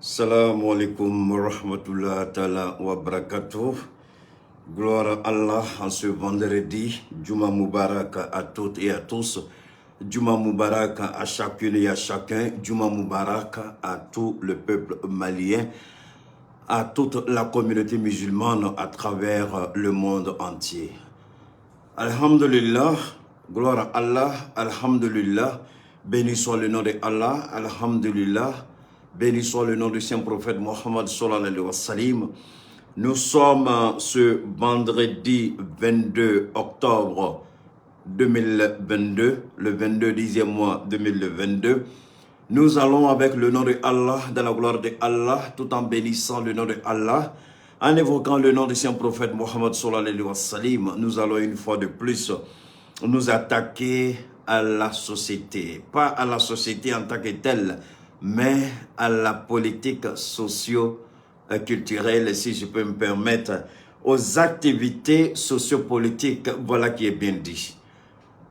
Assalamu alaikum wa rahmatullah ta'ala wa barakatuh. Gloire à Allah en ce vendredi. Juma Mubarak à toutes et à tous. Juma Mubarak à chacune et à chacun. Juma Mubarak à tout le peuple malien, à toute la communauté musulmane à travers le monde entier. Alhamdulillah, gloire à Allah, alhamdulillah, béni soit le nom de Allah, alhamdulillah, béni soit le nom du saint prophète Mohammed sallallahu alayhi wa sallam. Nous sommes ce vendredi 22 octobre 2022, le 10e mois 2022. Nous allons avec le nom de Allah, dans la gloire de Allah, tout en bénissant le nom de Allah, en évoquant le nom du saint prophète Mohammed sallallahu alayhi wa sallam. Nous allons une fois de plus nous attaquer à la société, pas à la société en tant que telle, mais à la politique socio-culturelle, si je peux me permettre, aux activités sociopolitiques, voilà qui est bien dit.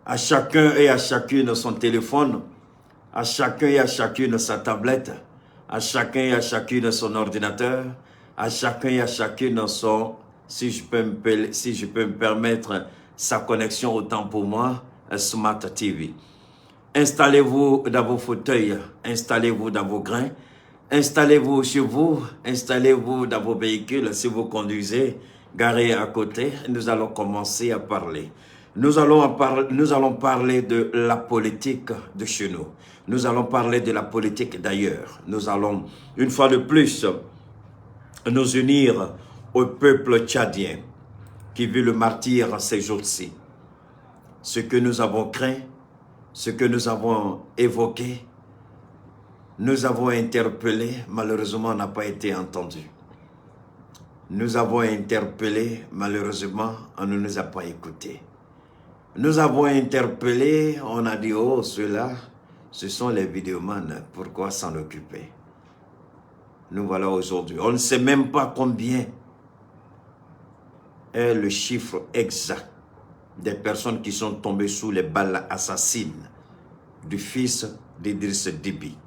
À chacun et à chacune son téléphone, à chacun et à chacune sa tablette, à chacun et à chacune son ordinateur, à chacun et à chacune son, si je peux me permettre, sa connexion autant pour moi, Smart TV. Installez-vous dans vos fauteuils, installez-vous dans vos grains, installez-vous chez vous, installez-vous dans vos véhicules si vous conduisez, garez à côté. Nous allons commencer à parler. Nous allons parler de la politique de chez nous. Nous allons parler de la politique d'ailleurs. Nous allons, une fois de plus, nous unir au peuple tchadien qui vit le martyre ces jours-ci. Ce que nous avons craint, ce que nous avons évoqué, nous avons interpellé, malheureusement n'a pas été entendu. Nous avons interpellé, malheureusement on ne nous a pas écoutés. Nous avons interpellé, on a dit, oh ceux-là, ce sont les vidéomans, pourquoi s'en occuper? Nous voilà aujourd'hui. On ne sait même pas combien est le chiffre exact des personnes qui sont tombées sous les balles assassines du fils d'Idriss Déby.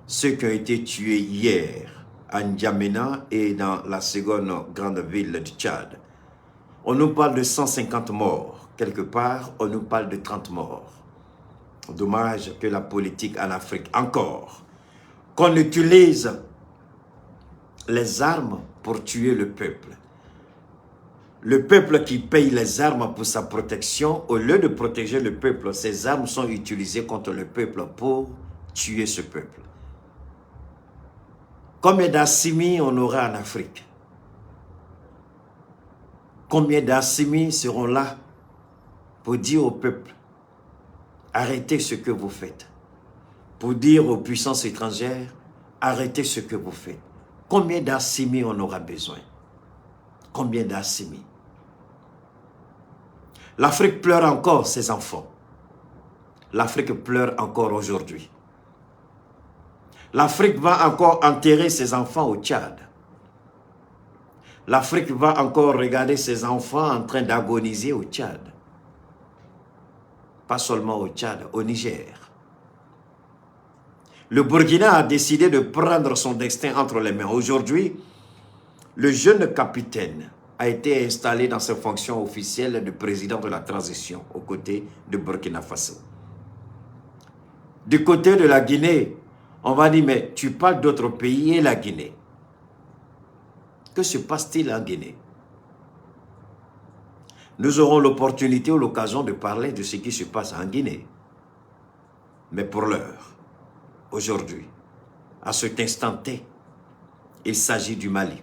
Ceux qui ont été tués hier à N'Djamena et dans la seconde grande ville du Tchad. On nous parle de 150 morts. Quelque part, on nous parle de 30 morts. Dommage que la politique en Afrique, encore, qu'on utilise les armes pour tuer le peuple. Le peuple qui paye les armes pour sa protection, au lieu de protéger le peuple, ces armes sont utilisées contre le peuple pour tuer ce peuple. Combien d'Assimi on aura en Afrique? Combien d'Assimi seront là pour dire au peuple, arrêtez ce que vous faites. Pour dire aux puissances étrangères, arrêtez ce que vous faites. Combien d'Assimi on aura besoin? Combien d'Assimi? L'Afrique pleure encore ses enfants. L'Afrique pleure encore aujourd'hui. L'Afrique va encore enterrer ses enfants au Tchad. L'Afrique va encore regarder ses enfants en train d'agoniser au Tchad. Pas seulement au Tchad, au Niger. Le Burkina a décidé de prendre son destin entre les mains. Aujourd'hui, le jeune capitaine a été installé dans ses fonctions officielles de président de la transition aux côtés de Burkina Faso. Du côté de la Guinée, on va dire, mais tu parles d'autres pays et la Guinée. Que se passe-t-il en Guinée? Nous aurons l'opportunité ou l'occasion de parler de ce qui se passe en Guinée. Mais pour l'heure, aujourd'hui, à cet instant T, il s'agit du Mali,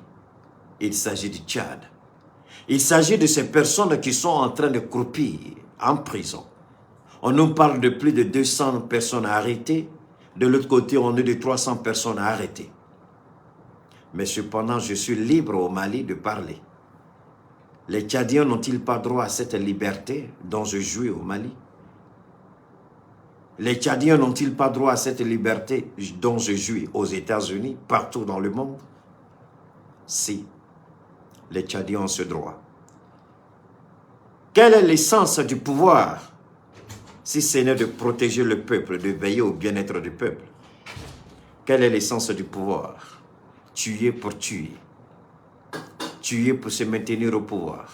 il s'agit du Tchad. Il s'agit de ces personnes qui sont en train de croupir en prison. On nous parle de plus de 200 personnes arrêtées. De l'autre côté, on est de 300 personnes arrêtées. Mais cependant, je suis libre au Mali de parler. Les Tchadiens n'ont-ils pas droit à cette liberté dont je jouis au Mali? Les Tchadiens n'ont-ils pas droit à cette liberté dont je jouis aux États-Unis, partout dans le monde? Si. Les Tchadiens ont ce droit. Quelle est l'essence du pouvoir si ce n'est de protéger le peuple, de veiller au bien-être du peuple? Quelle est l'essence du pouvoir? Tuer pour tuer. Tuer pour se maintenir au pouvoir.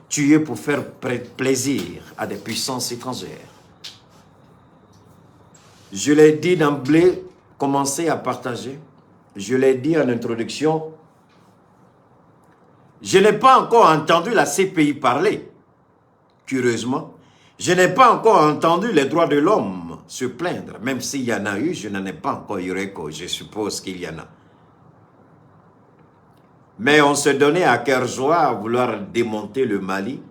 Tuer pour faire plaisir à des puissances étrangères. Je l'ai dit d'emblée, commencez à partager. Je l'ai dit en introduction. Je n'ai pas encore entendu la CPI parler. Curieusement, je n'ai pas encore entendu les droits de l'homme se plaindre. Même s'il y en a eu, je n'en ai pas encore eu recours. Je suppose qu'il y en a. Mais on se donnait à cœur joie à vouloir démonter le Mali,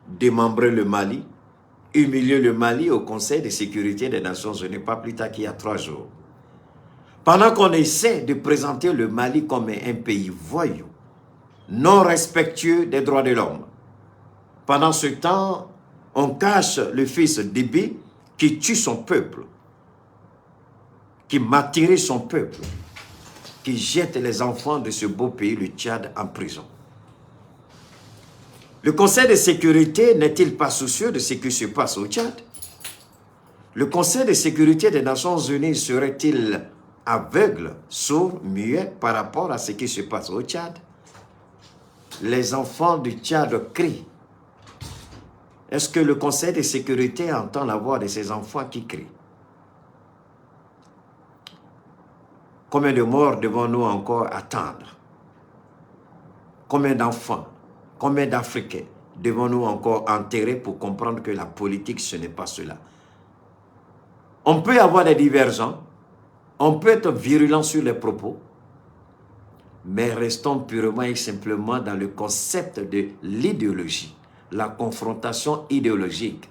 démembrer le Mali, humilier le Mali au Conseil de sécurité des Nations Unies, pas plus tard qu'il y a 3 jours. Pendant qu'on essaie de présenter le Mali comme un pays voyou, non respectueux des droits de l'homme. Pendant ce temps, on cache le fils d'Ibi qui tue son peuple, qui martyrise son peuple, qui jette les enfants de ce beau pays, le Tchad, en prison. Le Conseil de sécurité n'est-il pas soucieux de ce qui se passe au Tchad? Le Conseil de sécurité des Nations Unies serait-il aveugle, sourd, muet par rapport à ce qui se passe au Tchad? Les enfants du Tchad crient. Est-ce que le Conseil de sécurité entend la voix de ces enfants qui crient? Combien de morts devons-nous encore attendre? Combien d'enfants, combien d'Africains devons-nous encore enterrer pour comprendre que la politique, ce n'est pas cela? On peut avoir des divergences, on peut être virulent sur les propos, mais restons purement et simplement dans le concept de l'idéologie, la confrontation idéologique.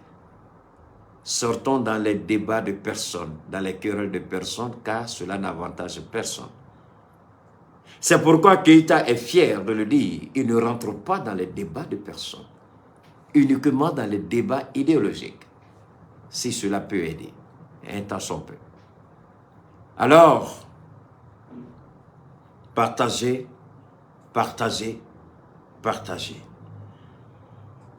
Sortons dans les débats de personnes, dans les querelles de personnes, car cela n'avantage personne. C'est pourquoi Keïta est fier de le dire. Il ne rentre pas dans les débats de personnes, uniquement dans les débats idéologiques, si cela peut aider, un temps son peu. Alors, partagez, partagez, partagez.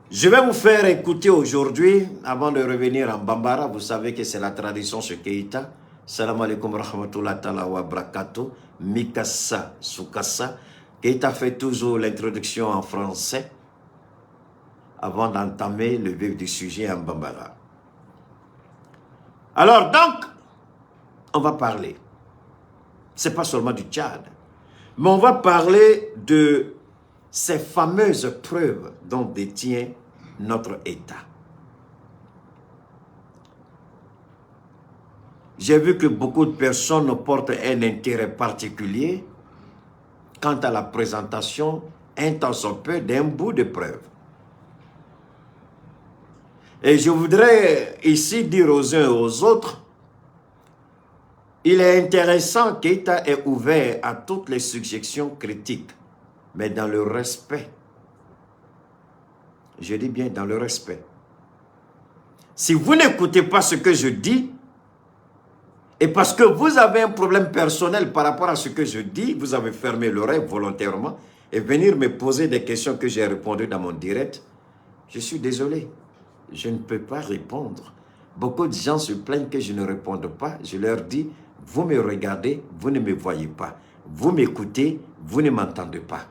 Je vais vous faire écouter aujourd'hui, avant de revenir en Bambara, vous savez que c'est la tradition chez Keïta. Salam alaikum rahmatullah ta'ala wa barakatuh. Mikasa Sukasa. Keïta fait toujours l'introduction en français avant d'entamer le vif du sujet en Bambara. Alors donc, on va parler. Ce n'est pas seulement du Tchad, mais on va parler de ces fameuses preuves dont détient notre État. J'ai vu que beaucoup de personnes portent un intérêt particulier quant à la présentation, un tant soit peu, d'un bout de preuve. Et je voudrais ici dire aux uns et aux autres, il est intéressant qu'État est ouvert à toutes les suggestions critiques, mais dans le respect. Je dis bien dans le respect. Si vous n'écoutez pas ce que je dis, et parce que vous avez un problème personnel par rapport à ce que je dis, vous avez fermé l'oreille volontairement et venir me poser des questions que j'ai répondu dans mon direct, je suis désolé. Je ne peux pas répondre. Beaucoup de gens se plaignent que je ne réponde pas. Je leur dis, vous me regardez, vous ne me voyez pas. Vous m'écoutez, vous ne m'entendez pas.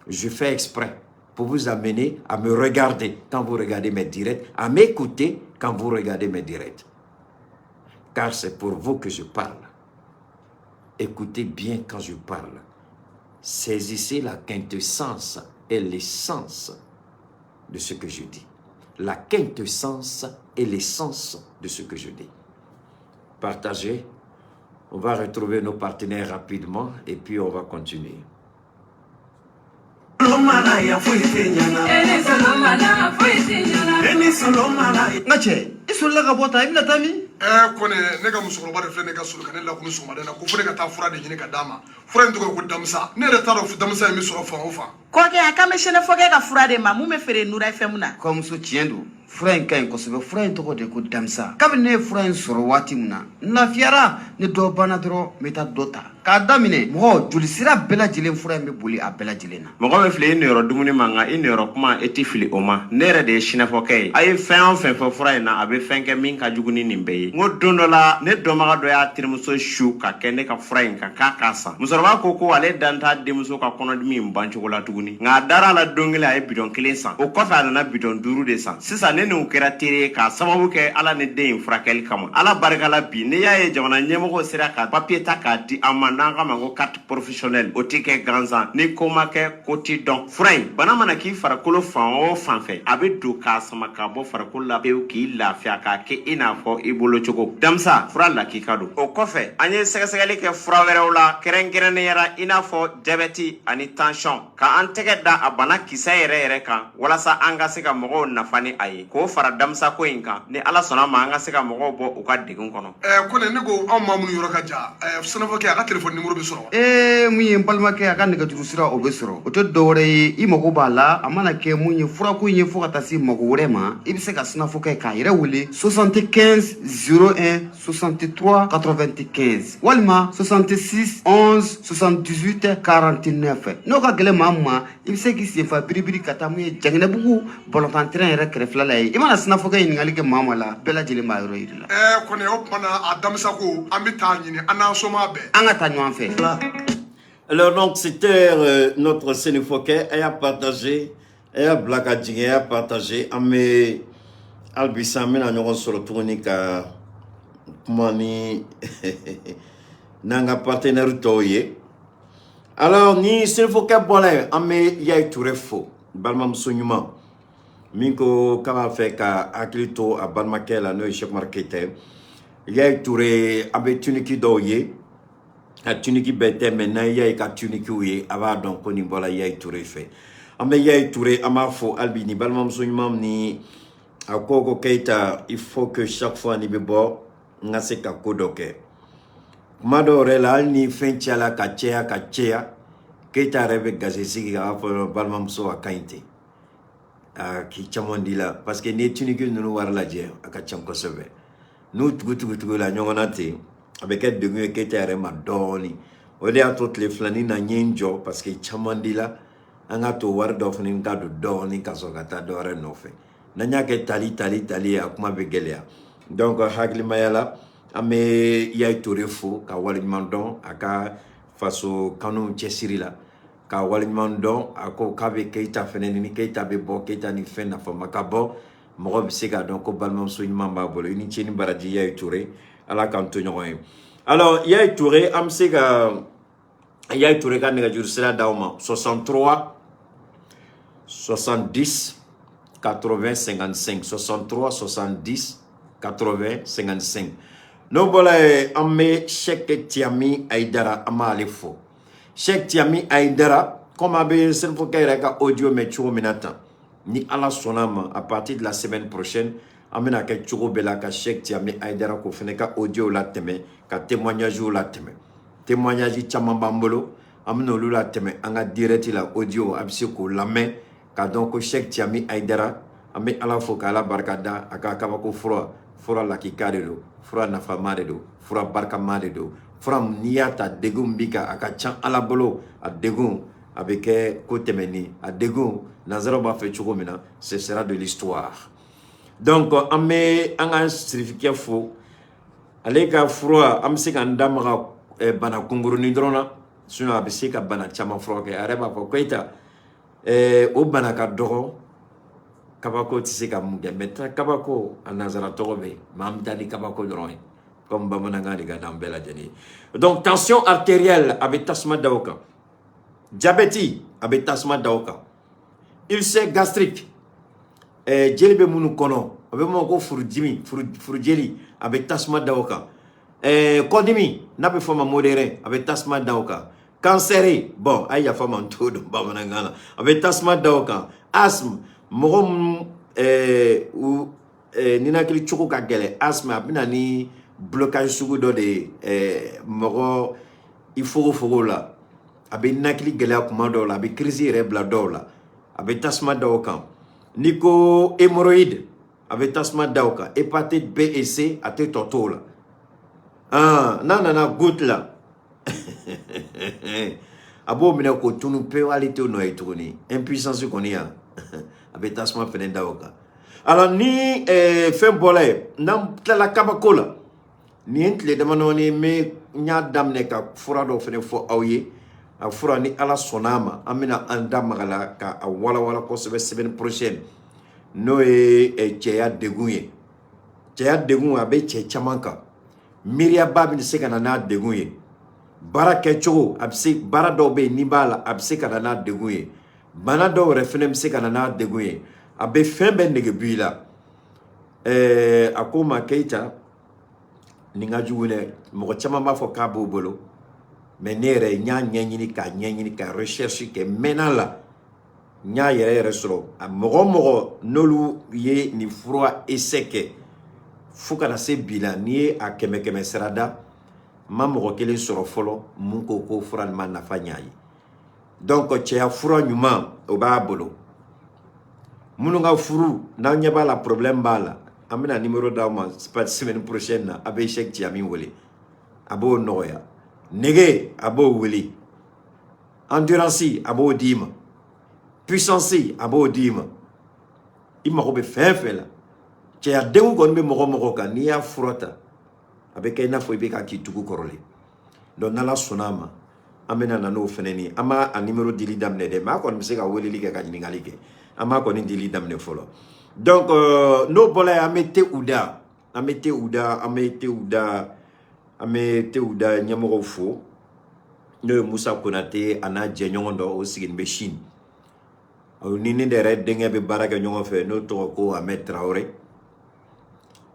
Je fais exprès pour vous amener à me regarder quand vous regardez mes directs, à m'écouter quand vous regardez mes directs. Car c'est pour vous que je parle. Écoutez bien quand je parle. Saisissez la quintessence et l'essence de ce que je dis. La quintessence et l'essence de ce que je dis. Partagez. On va retrouver nos partenaires rapidement et puis on va continuer. Kone ne ka musokɔrɔba de filɛ ne ka solo ka ne lakunu sɔgɔmada in na ko fo ne ka taa fura de ɲini ka d'a ma fura in tɔgɔ ye ko damisa ne yɛrɛ t'a dɔn damisa in bɛ sɔrɔ fan o fan Koke akame shene foke ka fura de ma mu me fere Nura FM na. Ko muso tiendu. Fura in kain kosebe fura in toko de ko damsa. Kabe ne fura in soro wati muna. Lafiara ne do bana dro meta dota. Ka damine mo juli sira bela jilen fura in be boli a bela jilena. Mo ko be fle ni ro dumuni manga ini ro kuma eti fili oma. Nere de shina foke. Ay fen fo fura in na abe fenke min ka juguni nimbe. Ngo dondola ne do maga do ya tirmuso shu ka kende ka fura in ka kasa. Musoro ko ko ale danta de muso ka kono dimi mbancho ko la tuguni. Nga dara la dongile ay bidon kelen san. O ko fa na bidon duru de san. Sisa ne no kera tere ka sababu ke ala ne den frakel kama. Ala barkala bi ne ya ye jamana nyemo sira ka papier ta ka di amana ka mango carte professionnelle o tike ganza ni koma ke koti don frein bana mana ki farakolo fan o fan fe abe do ka sama ka bo farakolo la be ki lafia ka ke ina fo ibolo chogo damsa fra la ki kado o kofe anye segasegale ke fra were la keren yara ina fo diabete ani tension ka anteke da abana kisa yere kan wala sa anga se ka mogo nafani aye ko fara damsa ko inka ni ala sona ma anga se ka mogo bo o ka digun kono ko ne go am mamunu yoro ka ja sona fo ke aka telephone numéro be soro muye palma ke aka ne ka juru sira o be soro o to dore I mogo bala amana ke muye fura ko ye fo ka tasi mogo wore ma I be se ka sona fo ke ka yere wuli 75 01 63 95 walma 66 11 78 49 no ka gele mamma I be se ki se fa biribiri kata muye jangene bugu bolontan train yere krefla la I mana sona fo ke ngali ke mamma la bela jele ma yoro yirila ko ne o mana adamsa ko amita nyini ana soma be anga ta nwan fe. Alors donc c'était notre Sénéfoquet et a partagé et a blacadjing et a partagé ame albisa mena nyogon solo tourni ka mani nanga partenaire toye. Alors ni Sénéfoquet bolé ame yai touré faux balmam sonyuma minko kama fait ka aklito a balmakela no chef marketer yai touré abe tuniki doye a tuniki bete maintenant yai ka tuniki uye aba donc koni bola yai touré fait ame yai touré ama fo albini balmam sonyuma ni akoko keita il faut que chaque fois ni bebo ngase ka kodoke mado rela ni fenchiala ka chea keita rebe gazesi ga fo balmam so akainte ki chamondila parce que ne tuniki nunu warla je aka chamko sebe nu tugu la nyongonate avec de mieux keita rema doni ode a toutes les flani na nyenjo parce que chamondila anga to wardo fni ngado doni kasogata dore nofe nanya ke tali akuma begelea donc hagli mayala ame yai torefu ka walimandon aka faso kanu chesirila ka walimandon ako kabe keita feneni ni keita be bo keita ni fena fa makabo mo bisega donc balmam suñma babolo ni cheni baraji yai touré ala kanto nyoy alors yai touré amsega yai touré kan nga jursela dawma 63 70 80 55 63 70 80 55 no bola amme Cheikh Tiami Aidara amalefo Cheikh Tiami Aidara comme abe senfo kairaka audio me chuo minata ni ala sonama à partir de la semaine prochaine amena ke chuo bela ka Cheikh Tiami Aidara ko feneka audio la teme ka témoignage la teme témoignage chamamba mbolo amno lula teme anga direct la audio absiko la main ka donc Cheikh Tiami Aidara ame ala fo kala barkada aka kabako fura la kikadelo fura na famade do fura barka made do fura niata degum bika aka chan ala bolo a degum avec côté meni a degum nazaro ba fe chugomina ce sera de l'histoire donc ame anga certificat fo alega fura amse kan damara bana kunguru ni drona suna abisika bana chama fura ke areba ko koita o bana ka dogo kabako tisika munge meta kabako anazara tobe mamdani kabako droit comme bamananga diga dambela jeni donc tension artérielle avec tasma daoka diabète avec tasma daoka ulcère gastrique jelbe munu kono avec mon ko furujeli avec tasma daoka kodimi nabe forma modéré avec tasma daoka cancer bon aya forma tout bamananga avec tasma daoka asthme mogom ou nina kili choko ka gele asthme abina ni blocage sugu do de mogo il faut la a bɛ nakili gɛlɛya kuma dɔw la a bɛ crise yɛrɛ bila dɔw la a bɛ tasuma da o kan n'i ko hémorroïde a bɛ tasuma da o kan hépatite B et C a tɛ tɔ t'o la n'a nana goutte la a b'o minɛ k'o tunu pewu hali t'o nɔ ye tuguni impuissance kɔni yan a bɛ tasuma fɛnɛ da o kan alors ni fɛn bɔra yen n'an tilala kabako la nin ye tile damadɔni n y'a daminɛ ka fura dɔ fɛnɛ fɔ aw ye a fura ni ala sɔnna a ma an bɛna an da maga la ka a walawala kosɛbɛ semaine prochaine n'o ye cɛya degun ye cɛya degun a bɛ cɛ caman kan miiriyaba bɛ se ka na n'a degun ye baara kɛcogo a bɛ se baara dɔw bɛ yen n'i b'a la a bɛ se ka na n'a degun ye bana dɔw yɛrɛ fɛnɛ bɛ se ka na n'a degun ye a bɛ fɛn bɛɛ nege bɔ i la a ko ma Keita nin ka jugu dɛ mɔgɔ caman b'a fɔ k'a b'o bolo mais ne yɛrɛ n y'a ɲɛɲini ka recherche kɛ mɛnna la n y'a yɛrɛ sɔrɔ a mɔgɔ n'olu ye nin fura essai kɛ fo kana se bi la n'i ye a 100 sara da ma mɔgɔ kelen sɔrɔ fɔlɔ mun ko fura nin ma nafa ɲ'a ye donc cɛya fura ɲuman o b'a bolo minnu ka furu n'aw ɲɛ b'a la problème b'a la an bɛna numéro d'aw ma semaine prochaine na a bɛ Cheikh Thiami wele a b'o nɔgɔya nege a b'o wele endurance a b'o d'i ma puissance a b'o d'i ma i mago bɛ fɛn fɛn la cɛya denw kɔni bɛ mɔgɔ kan n'i y'a fura ta a bɛ kɛ i n'a fɔ i bɛ ka k'i tugu kɔrɔlen donc n'ala sɔnna a ma an bɛna na n'o fɛnɛ ni an b'a numéro dili daminɛ dɛ mais a kɔni bɛ se ka weleli kɛ ka ɲininkali kɛ an b'a kɔni dili daminɛ fɔlɔ donc n'o bɔra yen an bɛ Tewuda ɲɛmɔgɔw fo n'o ye Musa Konate a n'a jɛɲɔgɔn dɔ o sigilen bɛ Chine ni ne yɛrɛ denkɛ bɛ baara kɛ ɲɔgɔn fɛ n'o tɔgɔ ko Ahmed Traoré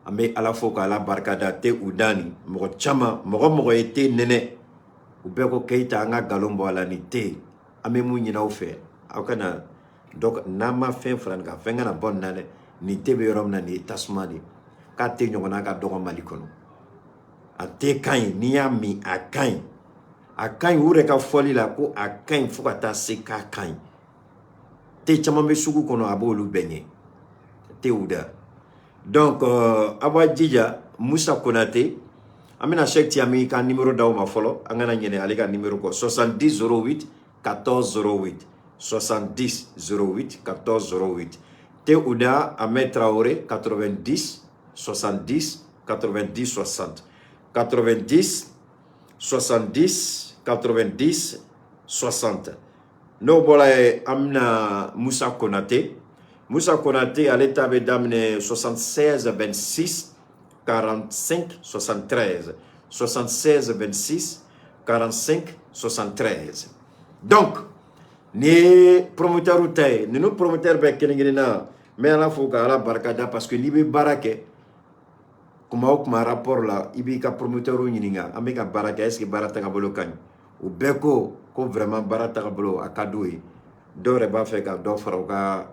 an bɛ ala fo k'ala barikada Tewuda ni mɔgɔ caman mɔgɔ ye te nɛnɛ u bɛɛ ko Keita an ka nkalon bɔ a la ni te an bɛ mun ɲini aw fɛ aw kana n'an ma fɛn fara nin kan fɛn kana bɔ nin na dɛ nin te bɛ yɔrɔ min na nin ye tasuma de k'a te ɲɔgɔnna ka dɔgɔ Mali kɔnɔ a te ka ɲi n'i y'a min a ka ɲi u yɛrɛ ka fɔli la ko a ka ɲi fo ka taa se k'a ka ɲi te caman bɛ sugu kɔnɔ a b'olu bɛɛ ɲɛ Tewuda donc a b'a jija Musa Konate an bɛna Cheikh Thiami ka numéro d'aw ma fɔlɔ an kana ɲinɛ ale ka numéro kɔ 70 08 14 08 70 08 14 08 Tewuda Ahmed Traoré 90 70 90 60 90 70 90 60 n'o bɔra yen an bɛna Musa Konate ale ta bɛ daminɛ 76 26 45 73 76 26 45 73 donc ni promoteur ta ye ninnu promoteur bɛ kelen na mais ala fo ka ala barikada parce que n'i bɛ baara kɛ kuma o kuma rapport la i b'i ka promoteur ɲininka an bɛ ka baara kɛ est-ce que baara tagabolo ka ɲi u bɛɛ ko vraiment baara tagabolo a ka d'u ye dɔw yɛrɛ b'a fɛ ka dɔ fara u ka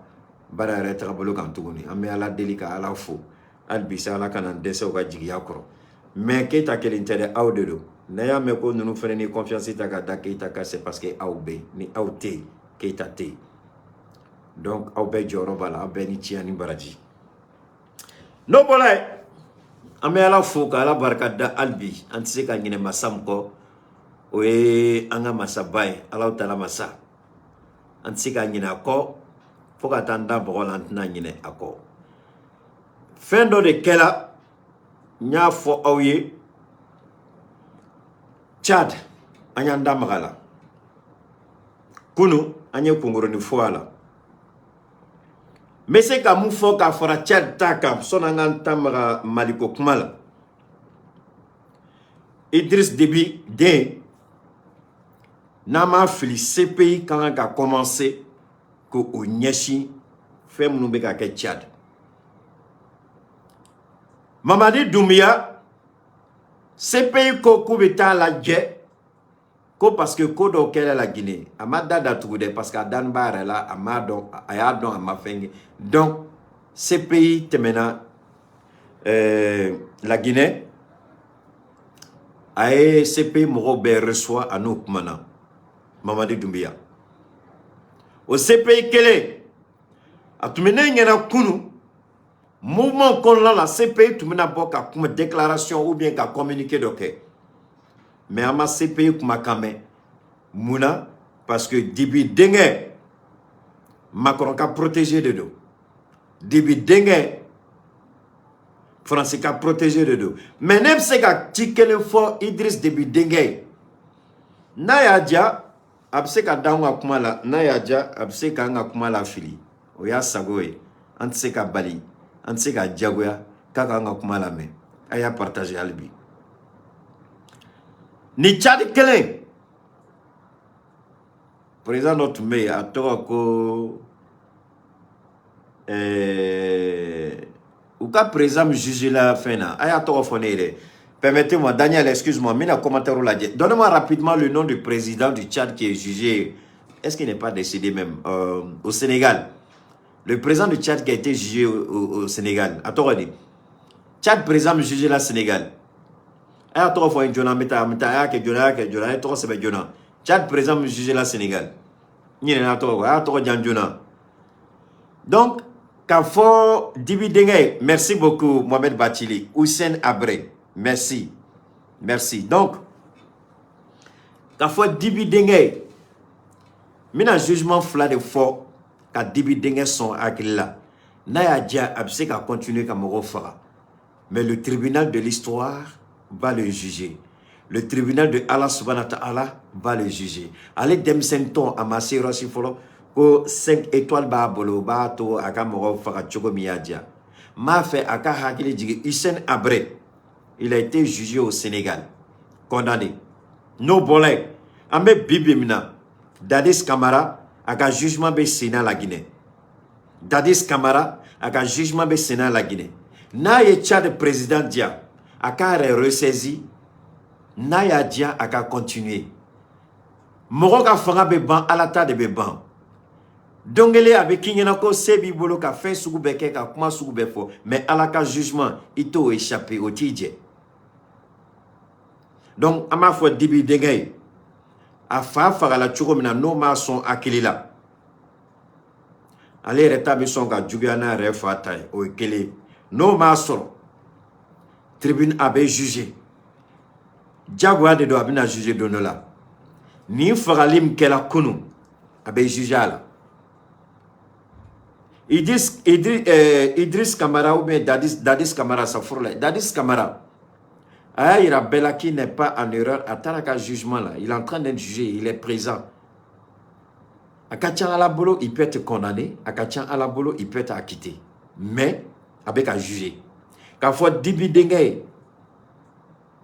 baara yɛrɛ tagabolo kan tuguni an bɛ ala deli ka ala fo hali bi sa ala kana dɛsɛ u ka jigiya kɔrɔ mais Keita kelen tɛ dɛ aw de don n'a y'a mɛn ko ninnu fɛnɛ ni confiance ta ka da Keita kan c'est parce que aw bɛ ni aw tɛ yen Keita tɛ yen donc aw bɛɛ jɔyɔrɔ b'a la aw bɛɛ ni tiɲɛ ni baraji n'o bɔra yen an bɛ ala fo ka ala barika da hali bi an tɛ se ka ɲinɛ masa min kɔ o ye an ka masaba ye Alahu Taala masa an tɛ se ka ɲinɛ a kɔ fo ka taa an da bɔgɔ la an tɛna ɲinɛ a kɔ fɛn dɔ de kɛla n y'a fɔ aw ye Tchad an y'an da maga la kunu an ye kunkurunin fɔ a la n bɛ se ka mun fɔ ka fara Tchad ta kan sɔnni an k'an ta maga Maliko kuma la Idriss Déby den n'a ma fili CPI kan ka commencer ko o ɲɛsin fɛn minnu bɛ ka kɛ Tchad Mamadi Doumbouya CPI ko k'u bɛ taa lajɛ ko parce que ko dɔw kɛra la Guinée a ma da datugu dɛ parce que a dani b'a yɛrɛ la a m'a dɔn a y'a dɔn a ma fɛn kɛ donc CPI tɛmɛna la Guinée a ye CPI mɔgɔw bɛɛ reçoit a n'o kumana Mamadi Doumbia. Au CPI Kélé, à tout mener il y a un mouvement qu'on a la CPI, tout mener comme déclaration ou bien qu'à communiquer d'ok. Mais à ma CPI comme kamé, mouna parce que Dibi Dengue, Macron a protégé de dos. Dibi Dengue, Français a protégé de dos. Mais même si qu'a tiqué le fort Idriss Dibi Dengue, Naya Dia, abseka daunga kumala Naya Dia, abseka nga kumala fili. Oya sagoye, antseka bali, antseka diagoya, kaka nga kumala me. Aya partager albi. Ni Tchad Kelen. Président notre me a toko ou ka président juge la fena. Aya toko fonere. Permettez-moi, Daniel, excuse-moi, mais un commentaire là. Donnez-moi rapidement le nom du président du Tchad qui est jugé. Est-ce qu'il n'est pas décédé même au Sénégal? Le président du Tchad qui a été jugé au Sénégal. Attends, Tchad président jugé là Sénégal. Attends, faut un Jonah meta que Jonah, trop c'est Jonah. Tchad président jugé là Sénégal. Donc, Kafo Dibi, merci beaucoup Mohamed Batili, Hussein Abré. Merci. Merci. Donc, Kafo Dibi Dengue, mina jugement flat de fort, ka Dibi Dengue sont là. Naya Dia absé qu'à continuer comme refera. Mais le tribunal de l'histoire va le juger. Le tribunal de Allah subhanahu wa ta'ala va le juger. Allez demsenton amassé Rossi Folo, ko 5 étoiles ba bolo ba to aka moro fara chogo miyadia. Ma fait aka hakili digi Hussein Abré. Il a été jugé au Sénégal. Condamné. No bolé. Ambe bibimina. Dadis Camara aka jugement be Sénat la Guinée. Dadis Camara aka jugement be Sénat la Guinée. Na ye Tchad président dia aka ressaisi. Naya Dia aka continuer. Moro ka fanga be ban alata de be ban. Dongele avec kinyana ko sebi bolo ka fin sugu beke ka kuma sugu be fo mais alaka jugement ito échappé au tidje. Donc ama fo Dibi Dengue a fa fara la chuko mina no ma son akilila. Ale retabi son ka jubiana refa tay o kele no ma son tribune avait jugé. Diagwa de do abina jugé donola. Ni faralim kela kunu abe jugé la. Idriss Camara ou bien Dadis Camara ça fourle. Dadis Camara. Il a Bella qui n'est pas en erreur à Taraka jugement là. Il est en train d'être jugé, il est présent. À Kachan Alabolo, il peut être condamné. À Kachan Alabolo, il peut être acquitté. Mais avec un jugé. Quand faut Dibi Dengue.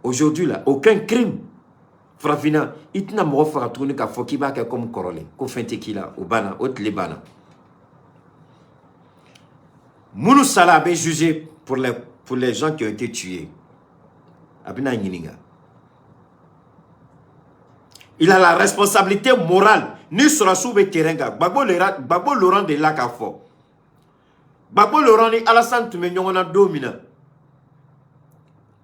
Aujourd'hui, là, aucun crime. Frafina, il n'a pas fait tourner qu'à Fokiba comme Korole, qu'au Fentekila, au Bana, au Tlebana. Mounou Salah a jugé pour les gens qui ont été tués. Abina Nyininga. Il a la responsabilité morale. Ni sera sous le terrain. Babo Laurent de Lakafo. Babo Laurent ni Alassane Toumenyongona domina.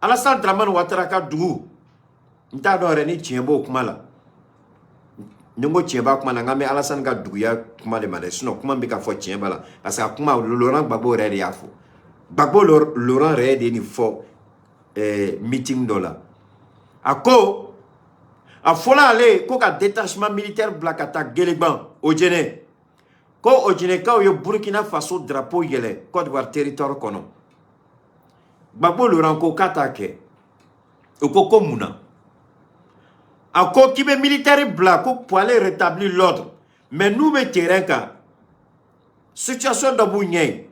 Alassane Dramane Ouattara ka dugu nta do reni tiembo kuma la nyongo tiemba kuma na ngame Alassane ka dugu ya kuma de mane sinon kuma mbika fo tiemba la parce que kuma Laurent Gbagbo re ya fo Gbagbo Laurent re de ni fo meeting dola ako a fola ale ko ka détachement militaire blakata Guéléban Odjene ko Odjene ka yo Burkina Faso drapeau yele Côte d'Ivoire territoire kono Gbagbo Laurent ko katake ko muna ako kibe militaire bla ko pour aller rétablir l'ordre mais nous me terrain ka situation d'abougnay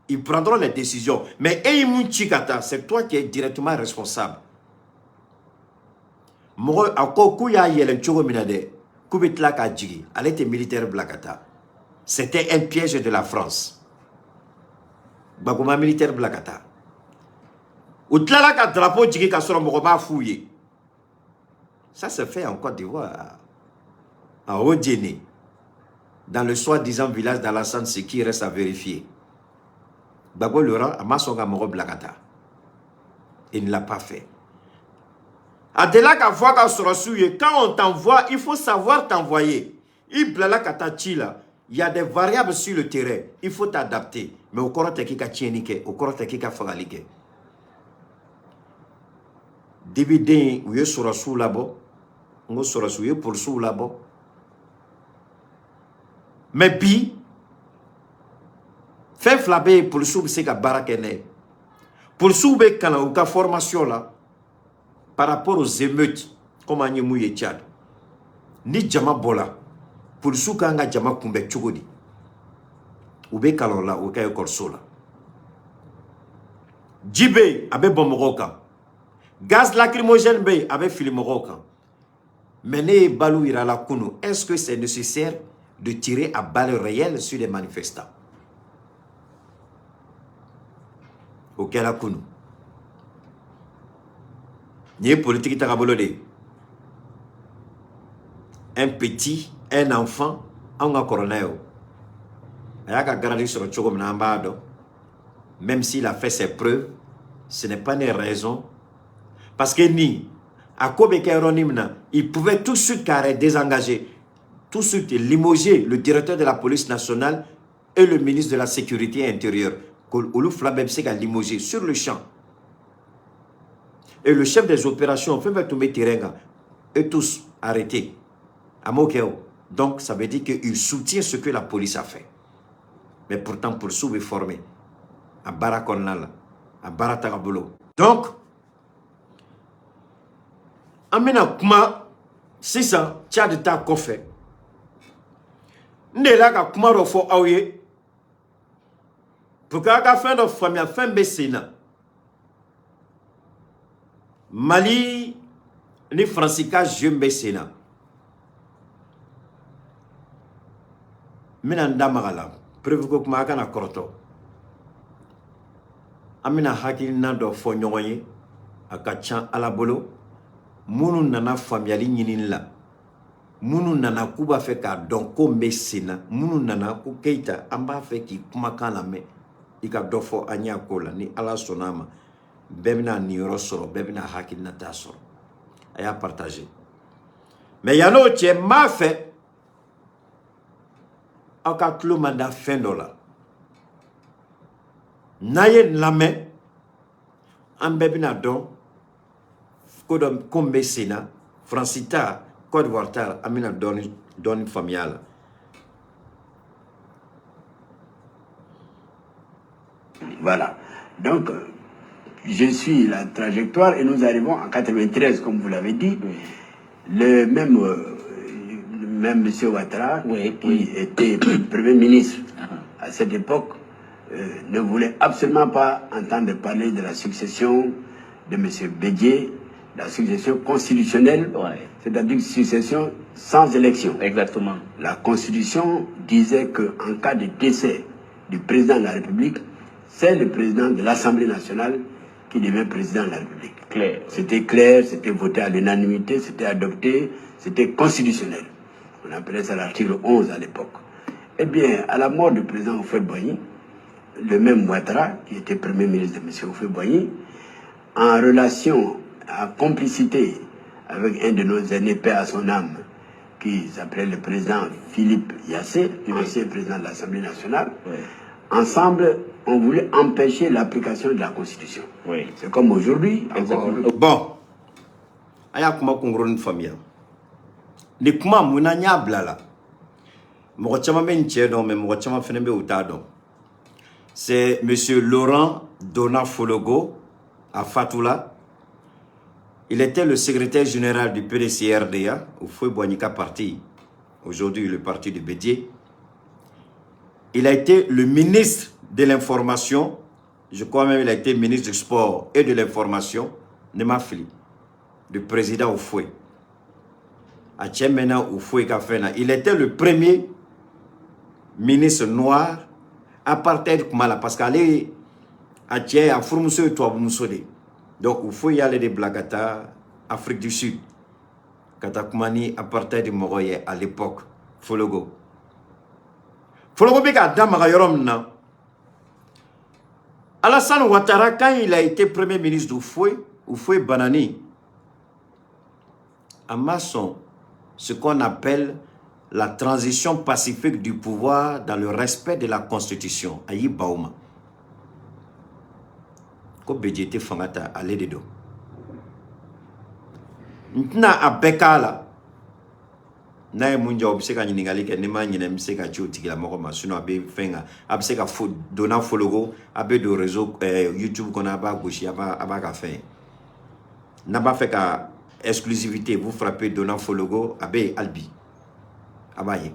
ils prendront les décisions mais Chikata c'est toi qui es directement responsable mo ako ku ya yele chogo minade ku betla ka jigi elle était militaire blakata c'était un piège de la France Gbagbo militaire blakata ou tlala ka drapeau djigi ka soro moko ba fouillé. Ça se fait en Côte d'Ivoire. À Odjene. Dans le soi-disant village d'Alassane, ce qui reste à vérifier. Gbagbo Laurent a masonga moko blakata. Il ne l'a pas fait. Adela ka voix ka sorasuye, quand on t'envoie, il faut savoir t'envoyer. Il blala katachila. Il y a des variables sur le terrain. Il faut t'adapter. Mais au corps qui ka tienike, au corps qui ka fagalike. Débidin, ou ye sorasu labo, on sorasu ye pour sou labo. Mais bi, fait flabé pour le sou c'est ka barakene. Pour le sou be kana ou ka formation là, par rapport aux émeutes, comme on y mouye Tchad. Ni jama bola. Pour le sou kanga jama kumbe chugodi. Ou be kalon la, ou kayo korso la. Djibé, abe bomoroka. Gaz lacrymogène be, abe filimoroka. Mené balou irala kunu. Est-ce que c'est nécessaire de tirer à balles réelles sur les manifestants? Auquel la kunu. N'y politique tarabolode. Un petit, un enfant, un coronel. Il y a qu'à garder sur le chogom n'ambado. Même s'il a fait ses preuves, ce n'est pas une raison. Parce que ni, à Kobekeronimna, il pouvait tout de suite carré désengager, tout de suite limoger le directeur de la police nationale et le ministre de la sécurité intérieure. Oulu Flabebsek a limogé sur le champ. Et le chef des opérations, fait tomber terrain, et tous arrêtés. À Mokeo. Donc, ça veut dire qu'il soutient ce que la police a fait. Mais pourtant, pour sous est formé. À Barakonala, à Baratarabolo. Donc, Amena Kuma, c'est ça, Tchad ta kofé. Nela Kuma rofo aouye. Pour qu'à la fin de famille, fin Bessina. Mali, ni Francica, je Bessina. Minanda Magala, preuve que Makana Korto. Amina Hakil Nando Fonyoye, a Kachan Alabolo, Munu Nana Famiali Ninila, Munu Nana Kuba Feka, Donko Messina, Munu Nana Kukeita, Amba Feki Kumakana me, Ika Dofo Anya Kola, ni Ala Sonama, Bemna Nirosoro, Bemna Hakil Natasoro. Aya partagé. Mais Yano Tche m'a fait. Aka klo manda fin dola. Naye lame ambebina don kodom kombe sena Francita Côte d'Ivoire amina doni familiale. Voilà. Donc je suis la trajectoire et nous arrivons en 93 comme vous l'avez dit. Le même M. Ouattara, qui était Premier ministre à cette époque, ne voulait absolument pas entendre parler de la succession de M. Bédié, la succession constitutionnelle, c'est-à-dire une succession sans élection. Exactement. La Constitution disait qu'en cas de décès du président de la République, c'est le président de l'Assemblée nationale qui devient président de la République. C'était clair, c'était voté à l'unanimité, c'était adopté, c'était constitutionnel. On appelait ça l'article 11 à l'époque. Eh bien, à la mort du président Houphouët-Boigny, le même Ouattara, qui était premier ministre de M. Houphouët-Boigny, en relation, en complicité avec un de nos aînés, paix à son âme, qui s'appelait le président Philippe Yassé, ancien président de l'Assemblée nationale, ensemble, on voulait empêcher l'application de la Constitution. C'est comme aujourd'hui. Bon, aya kuma kongron famille. Ni kuma munanya blala. Mo chama men chedo mais mo chama fenembe utado. C'est monsieur Laurent Dona Fologo à Fatoula. Il était le secrétaire général du PDC-RDA, au Houphouët-Boigny parti. Aujourd'hui, le parti de Bédié. Il a été le ministre de l'information. Je crois même qu'il a été ministre du sport et de l'information de Mafili, du président Houphouët. À Tchemena Houphouët Kafena. Il était le premier ministre noir apartheid Kumala parce qu'allez à Tché, à Fourmousso et Touaboumoussolé. Donc Houphouët y allait de Blagata, Afrique du Sud. Katakumani apartheid Moroye à l'époque. Fologo. Fologo Beka Damara Yoromna. Alassane Ouattara, quand il a été premier ministre d'Houphouët, Houphouët Banani, en maçon ce qu'on appelle la transition pacifique du pouvoir dans le respect de la Constitution. Ayi Bauma. Ko BJT fangata ale de do. Maintenant à Bekala, na munja obseka nyingali ke nema nyina mseka choti la moko masuno abe fenga abseka dona follow abe do réseau YouTube qu'on a ba gauche aba ka fin. N'a pas fait qu'à exclusivité, vous frappez donnant follow abe albi. Abaye.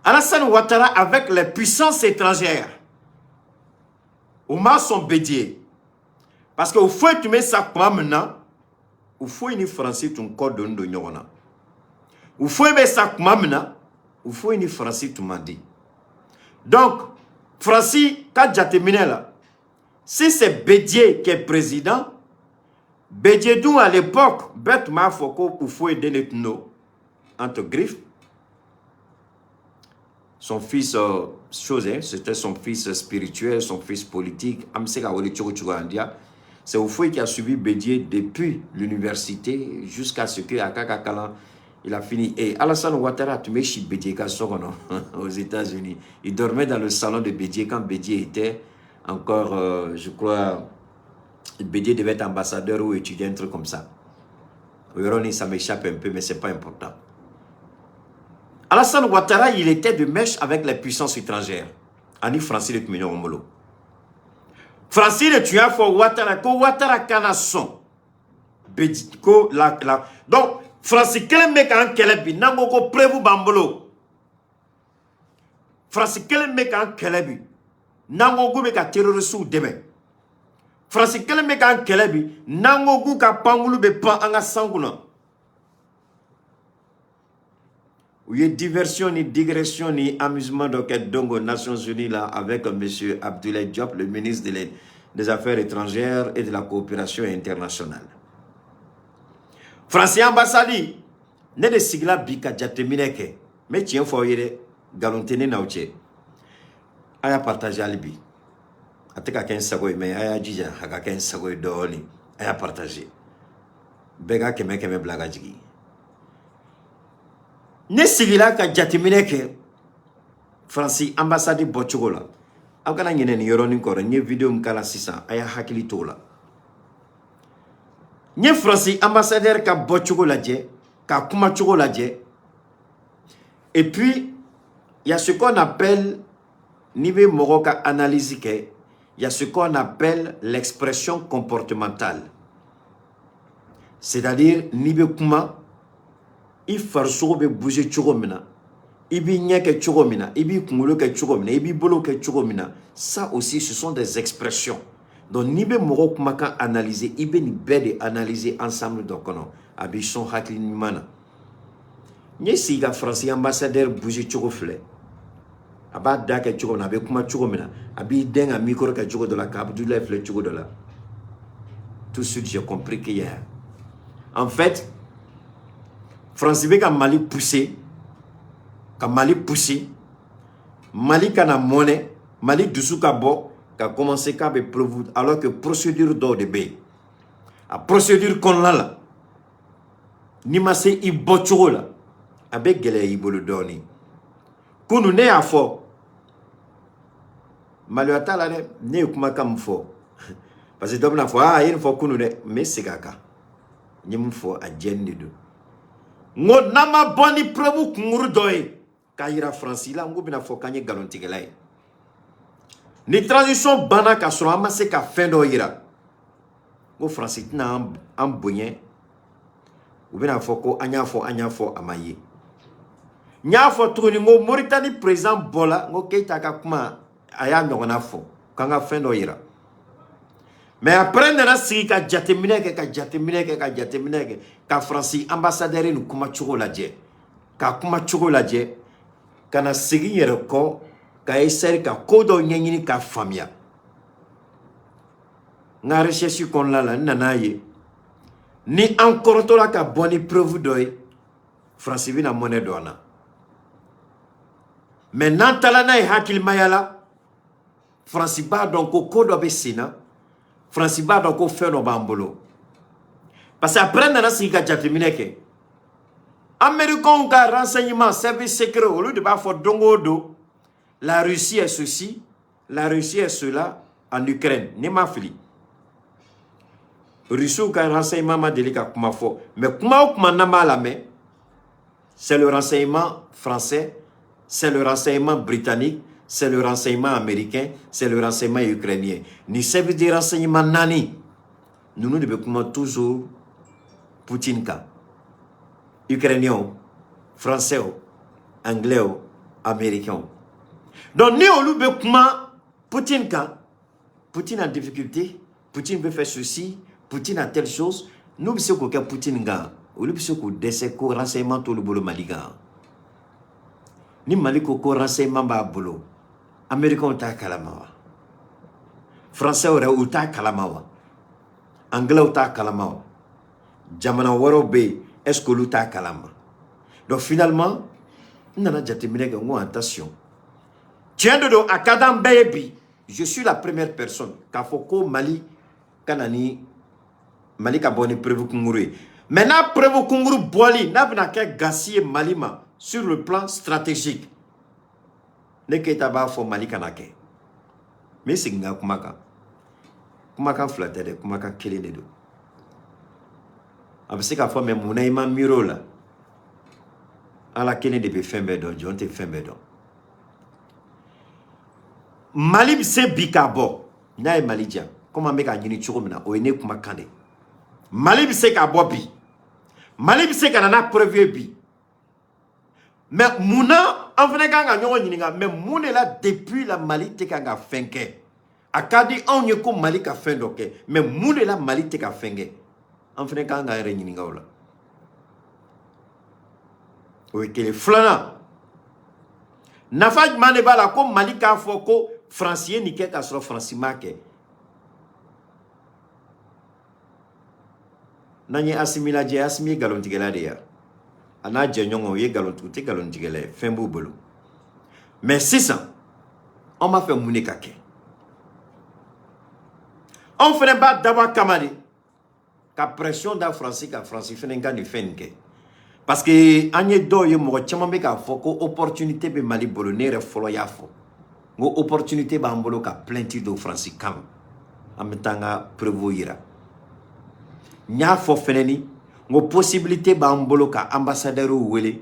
Alassane Ouattara avec les puissances étrangères. Ouma son bédier. Parce que au faut tu mets ça comme maintenant. Au faut une français ton code de n'yona. Au faut mettre ça comme maintenant. Au faut une français tout m'a dit. Donc, Francis, quand j'ai terminé là, si c'est Bédier qui est président, Bédier d'où à l'époque, bête m'a foko ou faut aider les no entre griffes. Son fils, c'était son fils spirituel, son fils politique. C'est Oufoui qui a suivi Bédier depuis l'université jusqu'à ce que Akakakalan il a fini. Et Alassane Ouattara, tu mets chez Bédier aux États-Unis. Il dormait dans le salon de Bédier quand Bédier était encore, je crois, Bédier devait être ambassadeur ou étudiant, un truc comme ça. Ça m'échappe un peu, mais ce n'est pas important. Alassane Ouattara, il était de mèche avec les puissances étrangères. Ani Francis de Tumignon Omolo. Francis de Tumignon Ouattara, ko Ouattara Kanasson. Donc, Francis, quel mec en Kelebi, nango ko prévu bambolo. Francis, quel mec en Kelebi, nango go meka terroriste ou demain. Francis, quel mec en Kelebi, nango go ka pangulu be pan anga sanguna. Il y a diversion, ni digression, ni amusement donc Nations Unies là avec M. Abdoulaye Diop, le ministre des Affaires étrangères et de la coopération internationale. Français ambassadi, ne de sigla bika jatemineke, mais tiens foyere galontene nauche. Aya partager alibi. Ateka ken sagoy mais aya jija haka ken sagoy doni. Aya partager. Bega keme blaga jigi. Ne sigila ka jatemine ke Francis ambassade bochogola akana nyene ni yoroni koro nye video mkala 600 aya hakili tola nye Francis ambassadeur ka bochogola je ka kuma chogola je. Et puis il y a ce qu'on appelle nibe moroka analyse ke il y a ce qu'on appelle l'expression comportementale, c'est-à-dire nibe kuma il faut be bouger chogomina, ibi nyeke chogomina, ibi kumulo ke chogomina, ibi bolo ke chogomina. Ça aussi, ce sont des expressions. Donc, nibe moro kumaka analyser, ibe ni bede analyser ensemble donc non. Abi son hakli ni mana. Nye siga Francis ambassadeur bouger chogofle. Aba da ke chogomina, abe kuma chogomina, abi denga micro ke chogo de la Abdoulaye fle chogo de la. Tout de suite, j'ai compris qu'il y a. En fait, Francis veut Mali pousser, Mali kana monnaie, Mali dessous kabo, qu'a commencé à prévoir, alors que procédure d'or de B. La procédure qu'on l'a, ni massé i bochoro la, avec gele i bolo doni. Kunu ne a fort. Mali atala ne kuma kam fort. Parce que d'homme la fois, il faut kunu ne, mais c'est kaka. Ni mu fort a djenne de. Ngo nama boni prebu kunguru doye kaira Francis la ngo bina fokanye galontigelay ni transition bana ka so amase ka fin do ira ngo Francis na ambonye ou bina foko anya fo amaye nya fo troni ngo Mauritanie président Bola ngo Keita ka kuma aya ngona fo kanga fin do ira. Mais après, on a dit que Francis ambassadeur nous kuma choko la je ka kuma choko la je kana sigi yere ko ka essayer ka kodo nyanyini ka famia na recherche kon la nanaye ni encore to la ka boni preuve doy Francis vina monnaie dona. Maintenant talana e hakil mayala Francis ba donc ko kodo be sina Francis ba donc fait no bambolo. parce que après nana sigi ka jateminɛ kɛ américains ka renseignement service secret au lieu de b'a fɔ don o don la Russie est ceci, la Russie est cela en Ukraine. Ni ma fili. Russie ka renseignement ma deli ka kuma fɔ mais kuma o kuma na ma la mais c'est le renseignement français, c'est le renseignement britannique, c'est le renseignement américain, c'est le renseignement ukrainien. Ni service de renseignement nani. Nous devons toujours Poutine ka. Ukrainien, français, anglais, américain. Donc, nous avons Poutine ka. Poutine en difficulté, Poutine veut faire ceci, Poutine a telle chose. Nous savons que Poutine ga. Nous savons que décès ko renseignement tout le bolo maliga. Ni maliko ko renseignement ba bolo. Américain ta kalamawa. Français ou ta kalamawa. Anglais ou ta kalamawa. Jamana waro be est-ce que l'outa kalama. Donc finalement, nana jatemine que ngo attention. Tiens de do akadam baby, je suis la première personne ka foko Mali kanani Mali ka boni prévu kunguru. Maintenant prévu kunguru boili na bina ke gassier Malima sur le plan stratégique. Ne ke taba fo Mali kanake. Mais singa kumaka. Kumaka flatede, kumaka kelene do. Abse ka fo me munaima miro la. Ala kene de be fembe do, jonte fembe do. Mali bi se bikabo. Na e Mali dia. Comment me ka nyini choko mina o ene kuma kande. Mali bi se ka bo bi. Mali bi se ka na preuve bi. Mais muna en fene ka nga nyongo nyini nga mais mune la depuis la Mali te ka nga fenke. Akadi on ye ko Mali ka fendoke mais mune la Mali te ka fenge. En fene ka nga re nyini nga ola. Oui, que les flana. Nafaj manebala ko Mali ka foko francien ni ke ka so francima ke. Nanye asimila je asimi galon tigela de ya. Ana je nyongo ye galon tuti galon tigela fembu bolo. Mais 600 on m'a fait mouné kake. On fait pas d'abord kamali. Ka pression da français ka français fait nga ni fenke. Parce que anye do ye mo chama be ka foko opportunité be Mali bolo ne re folo ya fo. Ngo opportunité ba mbolo ka plenty do français kam. Ametanga prevoira. Nya fo feneni ngo possibilité ba mbolo ka ambassadeur wele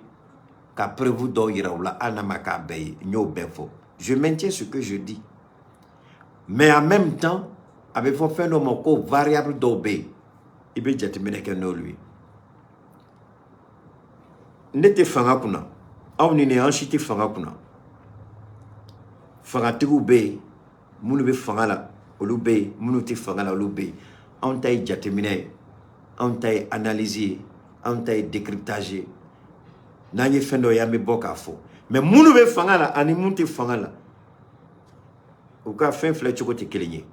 ka prevu do yira wala anamaka be nyo befo. Je maintiens ce que je dis. Mais en même temps, avec fo phénomène ko variable do be ibe jatemene ke no lui. Nete fanga kuna aw ni ne anchiti fanga kuna fanga tigu be munu be fanga la olu be munu ti fanga la olu be on tay jatemine on tay analyser on tay décryptage nanye fendo ya me boka fo mais munu be fanga la ani munu ti fanga la o ka fen fle choko ti kelenye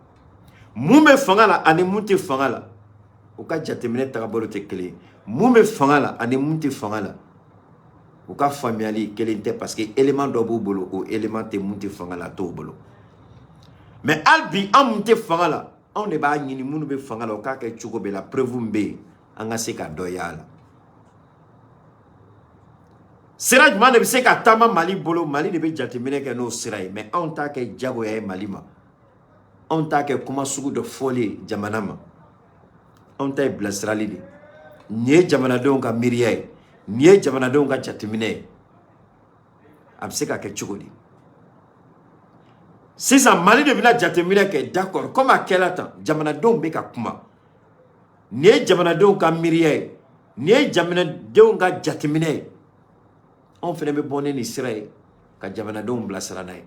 mu be fanga la ani munu ti fanga la o ka jatemine ta bolo te kele mu be fanga la ani munu ti fanga la ou ka familiali kelente parce que élément do bolo ou élément te monte fangala to bolo mais albi am monte fangala on ne ba nyini munu be fangala o ka ke chuko be la preuve mbe anga se ka doyala siraj man be se ka tama Mali bolo Mali de be jatemine ke no sirai mais on ta ke jago ya Mali ma on ta ke kuma sugu de folie jamanama on ta blasrali de nie jamana don ka miriye niye jamana don ka jatemine abseka ke chukodi si ça Mali de bina jatemine ke d'accord comme à quel temps jamana don be ka kuma niye jamana don ka miriye niye jamana don ka jatemine on fait be bonne ni siraye ka jamana don blasara nay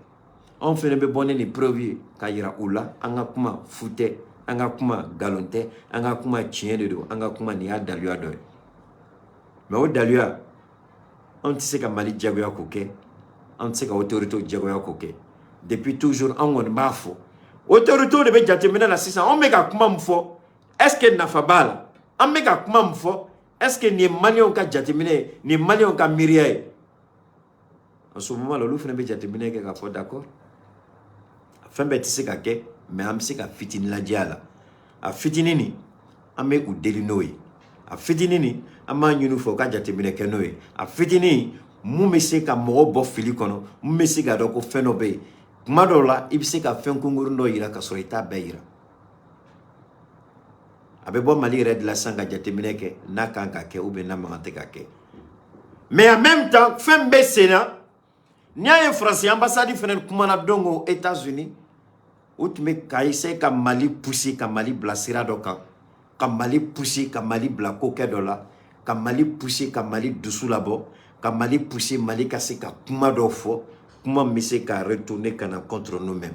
on fait be bonne ni preuve ka yira ula anga kuma fute anga kuma galonte anga kuma chiende do anga kuma ni adalua do. Mais au Dalia, on sait que Mali Djagoya Koke, on sait que l'autorité Djagoya Koke. Depuis toujours, on a bafo. Autorité de Béjatemina la 600, on met à Kumamfo. Est-ce que Nafabala? On met à Kumamfo. Est-ce que ni Malion ka Jatemine, ni Malion ka Miriaye? En ce moment, le loup ne Béjatemine qui a fait d'accord. Fin bêtise mais on sait qu'à fitin la diala. À fitinini, on met ou delinoï. a fitini ni ama nyunu fo ka jatemine keno ye a fitini mu me se ka mogo bo fili kono mu me se ga do ko feno be kuma do la i be se ka fen kunguru ndo yira ka so ita be yira abe bo Mali red la sanga jatemine ke na kan ka ke ube na mangate ka ke mais en même temps fen be sena nya France ambassade fenen kuma na dongo États-Unis outme ka essayer ka Mali pousser ka Mali blasira do ka Mali pousser ka Mali bla koke do la ka Mali pousser ka Mali dusu labo ka Mali pousser Mali ka se ka kuma do fo kuma mise ka retourner kana contre nous-mêmes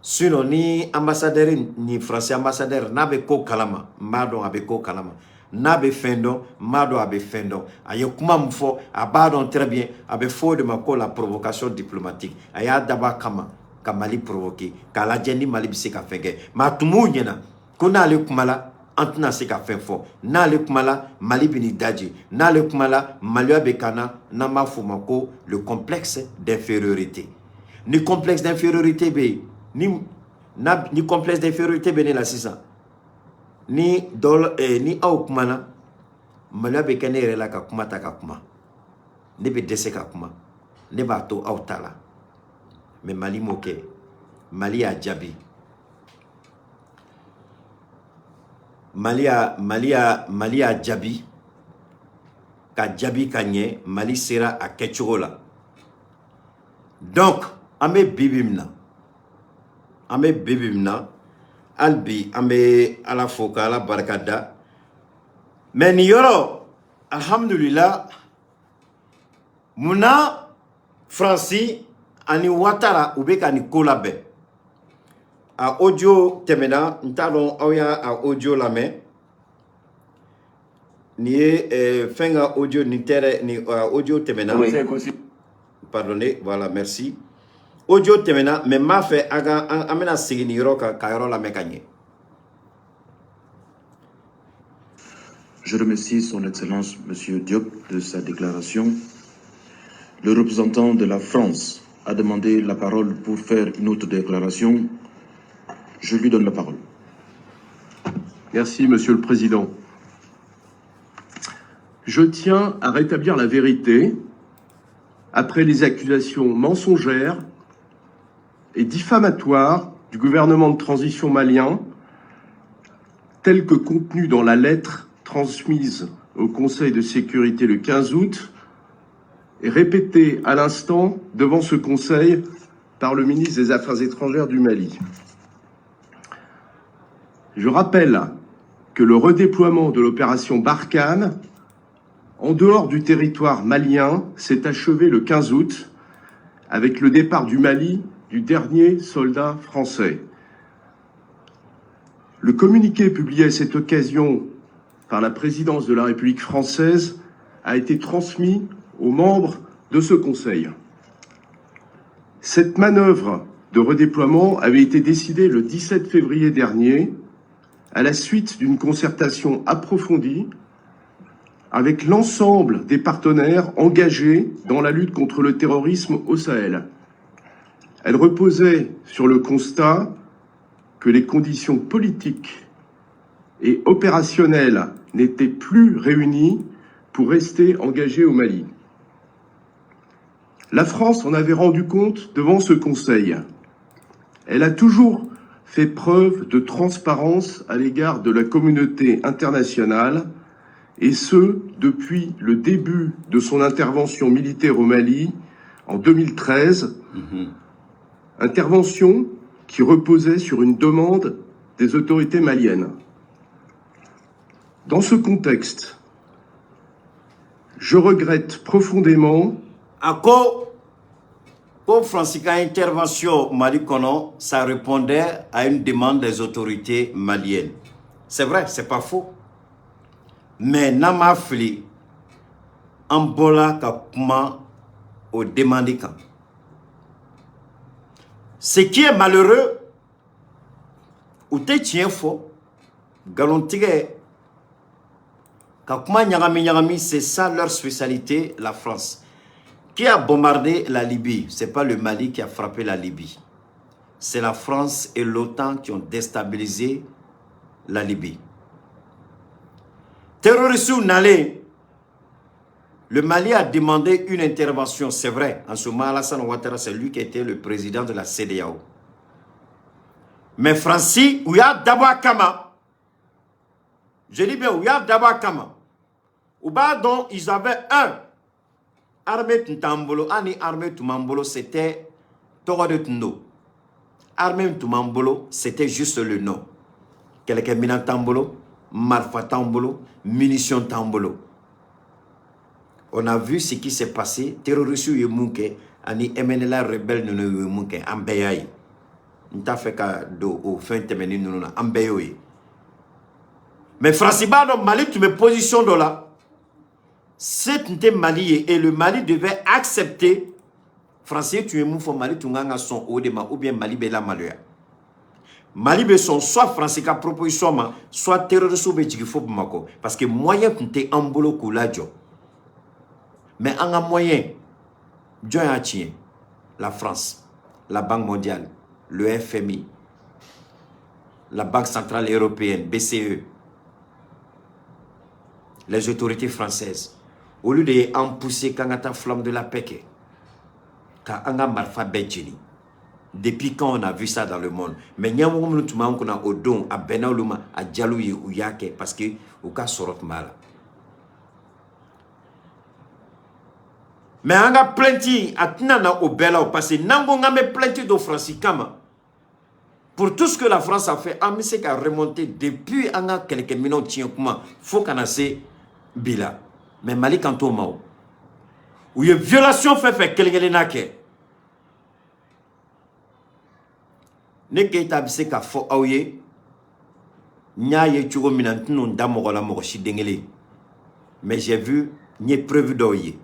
sinon ni ambassadeur ni français ambassadeur na be ko kalama mado abe ko kalama na be fendo mado abe fendo aye kuma mfo abadon très bien abe fo de ma ko la provocation diplomatique aya daba kama ka Mali provoquer ka la jendi Mali bise ka fenge ma tumu nyena kuna ale kumala antuna se ka fen fo na ale kumala Mali bini daji na ale kumala Mali be kana na ma fuma ko le complexe d'infériorité ni complexe d'infériorité be ni complexe d'infériorité be ne la 600 ni dol ni au kumana Mali be kana rela ka kuma ta ka kuma ne be dese ka kuma ne ba to au tala mais Mali moke Mali a jabi Mali a jabi ka jabi kanye Mali sera a kechola donc ame bibimna albi ame ala foka ala barakada mais ni yoro alhamdulillah muna Franci ani Ouattara ubeka ni kolabe a audio temena ntalon awya a audio la main ni fenga audio ni tere ni audio temena pardonnez voilà merci audio temena mais ma fait aga amena sigini roka ka yoro la mekanye. Je remercie son excellence monsieur Diop de sa déclaration. Le représentant de la France a demandé la parole pour faire une autre déclaration. Je lui donne la parole. Merci, Monsieur le Président. Je tiens à rétablir la vérité après les accusations mensongères et diffamatoires du gouvernement de transition malien, telles que contenues dans la lettre transmise au Conseil de sécurité le 15 août et répétées à l'instant devant ce Conseil par le ministre des Affaires étrangères du Mali. Je rappelle que le redéploiement de l'opération Barkhane en dehors du territoire malien s'est achevé le 15 août avec le départ du Mali du dernier soldat français. Le communiqué publié à cette occasion par la présidence de la République française a été transmis aux membres de ce Conseil. Cette manœuvre de redéploiement avait été décidée le 17 février dernier à la suite d'une concertation approfondie avec l'ensemble des partenaires engagés dans la lutte contre le terrorisme au Sahel. Elle reposait sur le constat que les conditions politiques et opérationnelles n'étaient plus réunies pour rester engagées au Mali. La France en avait rendu compte devant ce Conseil. Elle a toujours fait preuve de transparence à l'égard de la communauté internationale, et ce, depuis le début de son intervention militaire au Mali en 2013, intervention qui reposait sur une demande des autorités maliennes. Dans ce contexte, je regrette profondément Pour Francisca intervention Mali Kono, ça répondait à une demande des autorités maliennes. C'est vrai, c'est pas faux. Mais nama fli ambola kapuma au demandika. Ce qui est malheureux, ou te tient faux, galontige kapuma nyagami, c'est ça leur spécialité, la France. Qui a bombardé la Libye? Ce n'est pas le Mali qui a frappé la Libye. C'est la France et l'OTAN qui ont déstabilisé la Libye. terroristes n'allaient. Le Mali a demandé une intervention, c'est vrai. En ce moment, Alassane Ouattara, c'est lui qui était le président de la CEDEAO. Mais Francis, Ouya Daba Kama, je dis bien Ouya Daba Kama, ou bah donc ils avaient un armée Ntambolo, ani armée Tumambolo, c'était Toro de Tundo. Armée Tumambolo, c'était juste le nom. Quelqu'un Mina Tambolo, Marfa Tambolo, munitions Tambolo. On a vu ce qui s'est passé. Terroristes Yemunke, ani MNLA rebelle de Yemunke, Ambeyaï. N'ta fait qu'à au fin de semaine, nous Ambeyoï. Mais Franciba, dans Mali, tu me positionnes dans là. C'est Mali et le Mali devait accepter. Français, tu es mou Mali, tu n'as son Odema ou bien Mali Bela Maluya. Mali be son soit français ka proposition soit terroriste ou be jigifo Bamako. Parce que moyen t'es en bolo kouladio. Mais en un moyen, la France, la Banque mondiale, le FMI, la Banque centrale européenne, BCE, les autorités françaises, au lieu de en pousser quand on flamme de la paix, quand on a marfa benjini. Depuis quand on a vu ça dans le monde? Mais il y a un moment où on a au don, à Benaouluma, à Djalouye ou Yake, parce que au cas sorot mal. Mais on a plenty à Tnana au Bela parce que Nango a mis plenty de Francis Kama. Pour tout ce que la France a fait, on sait qu'à remonter depuis on a quelques minutes, il faut qu'on a ces bila. Mais Mali Kanto Mao, où il y a violation fait quelqu'un nake. Ne keita bise ka fo awye, nya ye chugo minantino ndamogola mogoshi dengele. Mais j'ai vu, n'y prévu d'oye.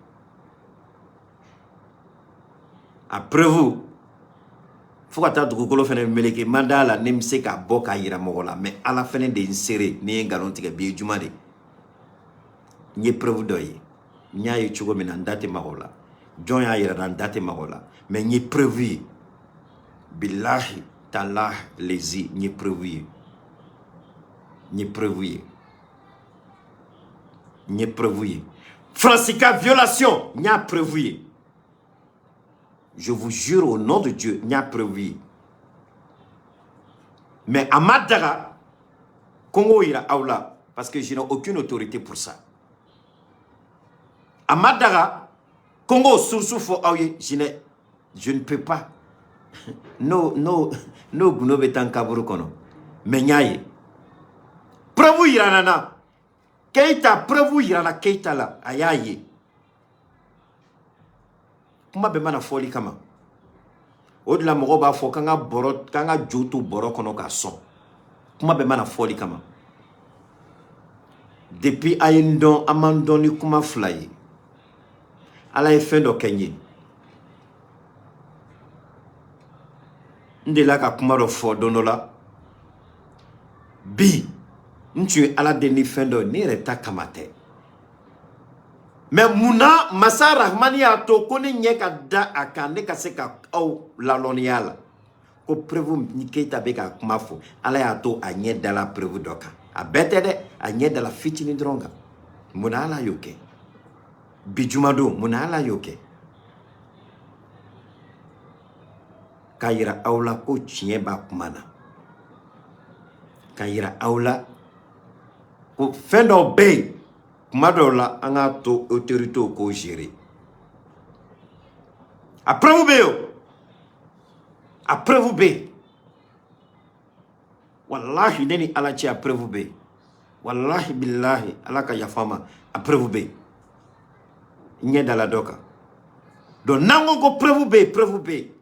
Après vous, faut que tu aies meleke mandala nemse ka boka yira mogola mais à la fin de insérer ni garanti que bien jumade ni preuve doye nya ye chugo minandate magola jon ya yira ndate magola mais ni preuve billahi tallah lezi ni preuve Francica violation ni preuve. Je vous jure au nom de Dieu, il n'y a preuve. Mais à Madara, Congo ira aula, parce que je n'ai aucune autorité pour ça. À Madara, Congo Soussoufo Aouye, je ne peux pas. No, Gunobetan Kaburukono. Mais nyaye. Preuve ira nana. Keita, preuve ira na Keita la, ayaye. Kuma bemana foli kama au-delà mo ba fo kanga borot kanga jotu borokono ka son kuma bemana foli kama depuis ayindon amandoni kuma fly ala e fin do kenye ndela ka kuma ro fo donola bi ntu ala deni fin do ni reta kamate. Mais Mouna, Massa Rahmani a to kone nyeka da akane kaseka au la loniala. Ko prevu niketa beka kumafo. Ala ya to anye da la prevu doka. A betede anye da la fitini dronga. Muna ala yoke. Bijumado muna ala yoke. Kayira aula ko chieba kumana. Kayira aula ko fendo bay. Madola anga to autorité ko gérer. Après vous béo. Après vous bé. Wallahi neni alachi après vous bé. Wallahi billahi alaka yafama après vous bé. Nye dans la doka. Donc nango ko prévu bé.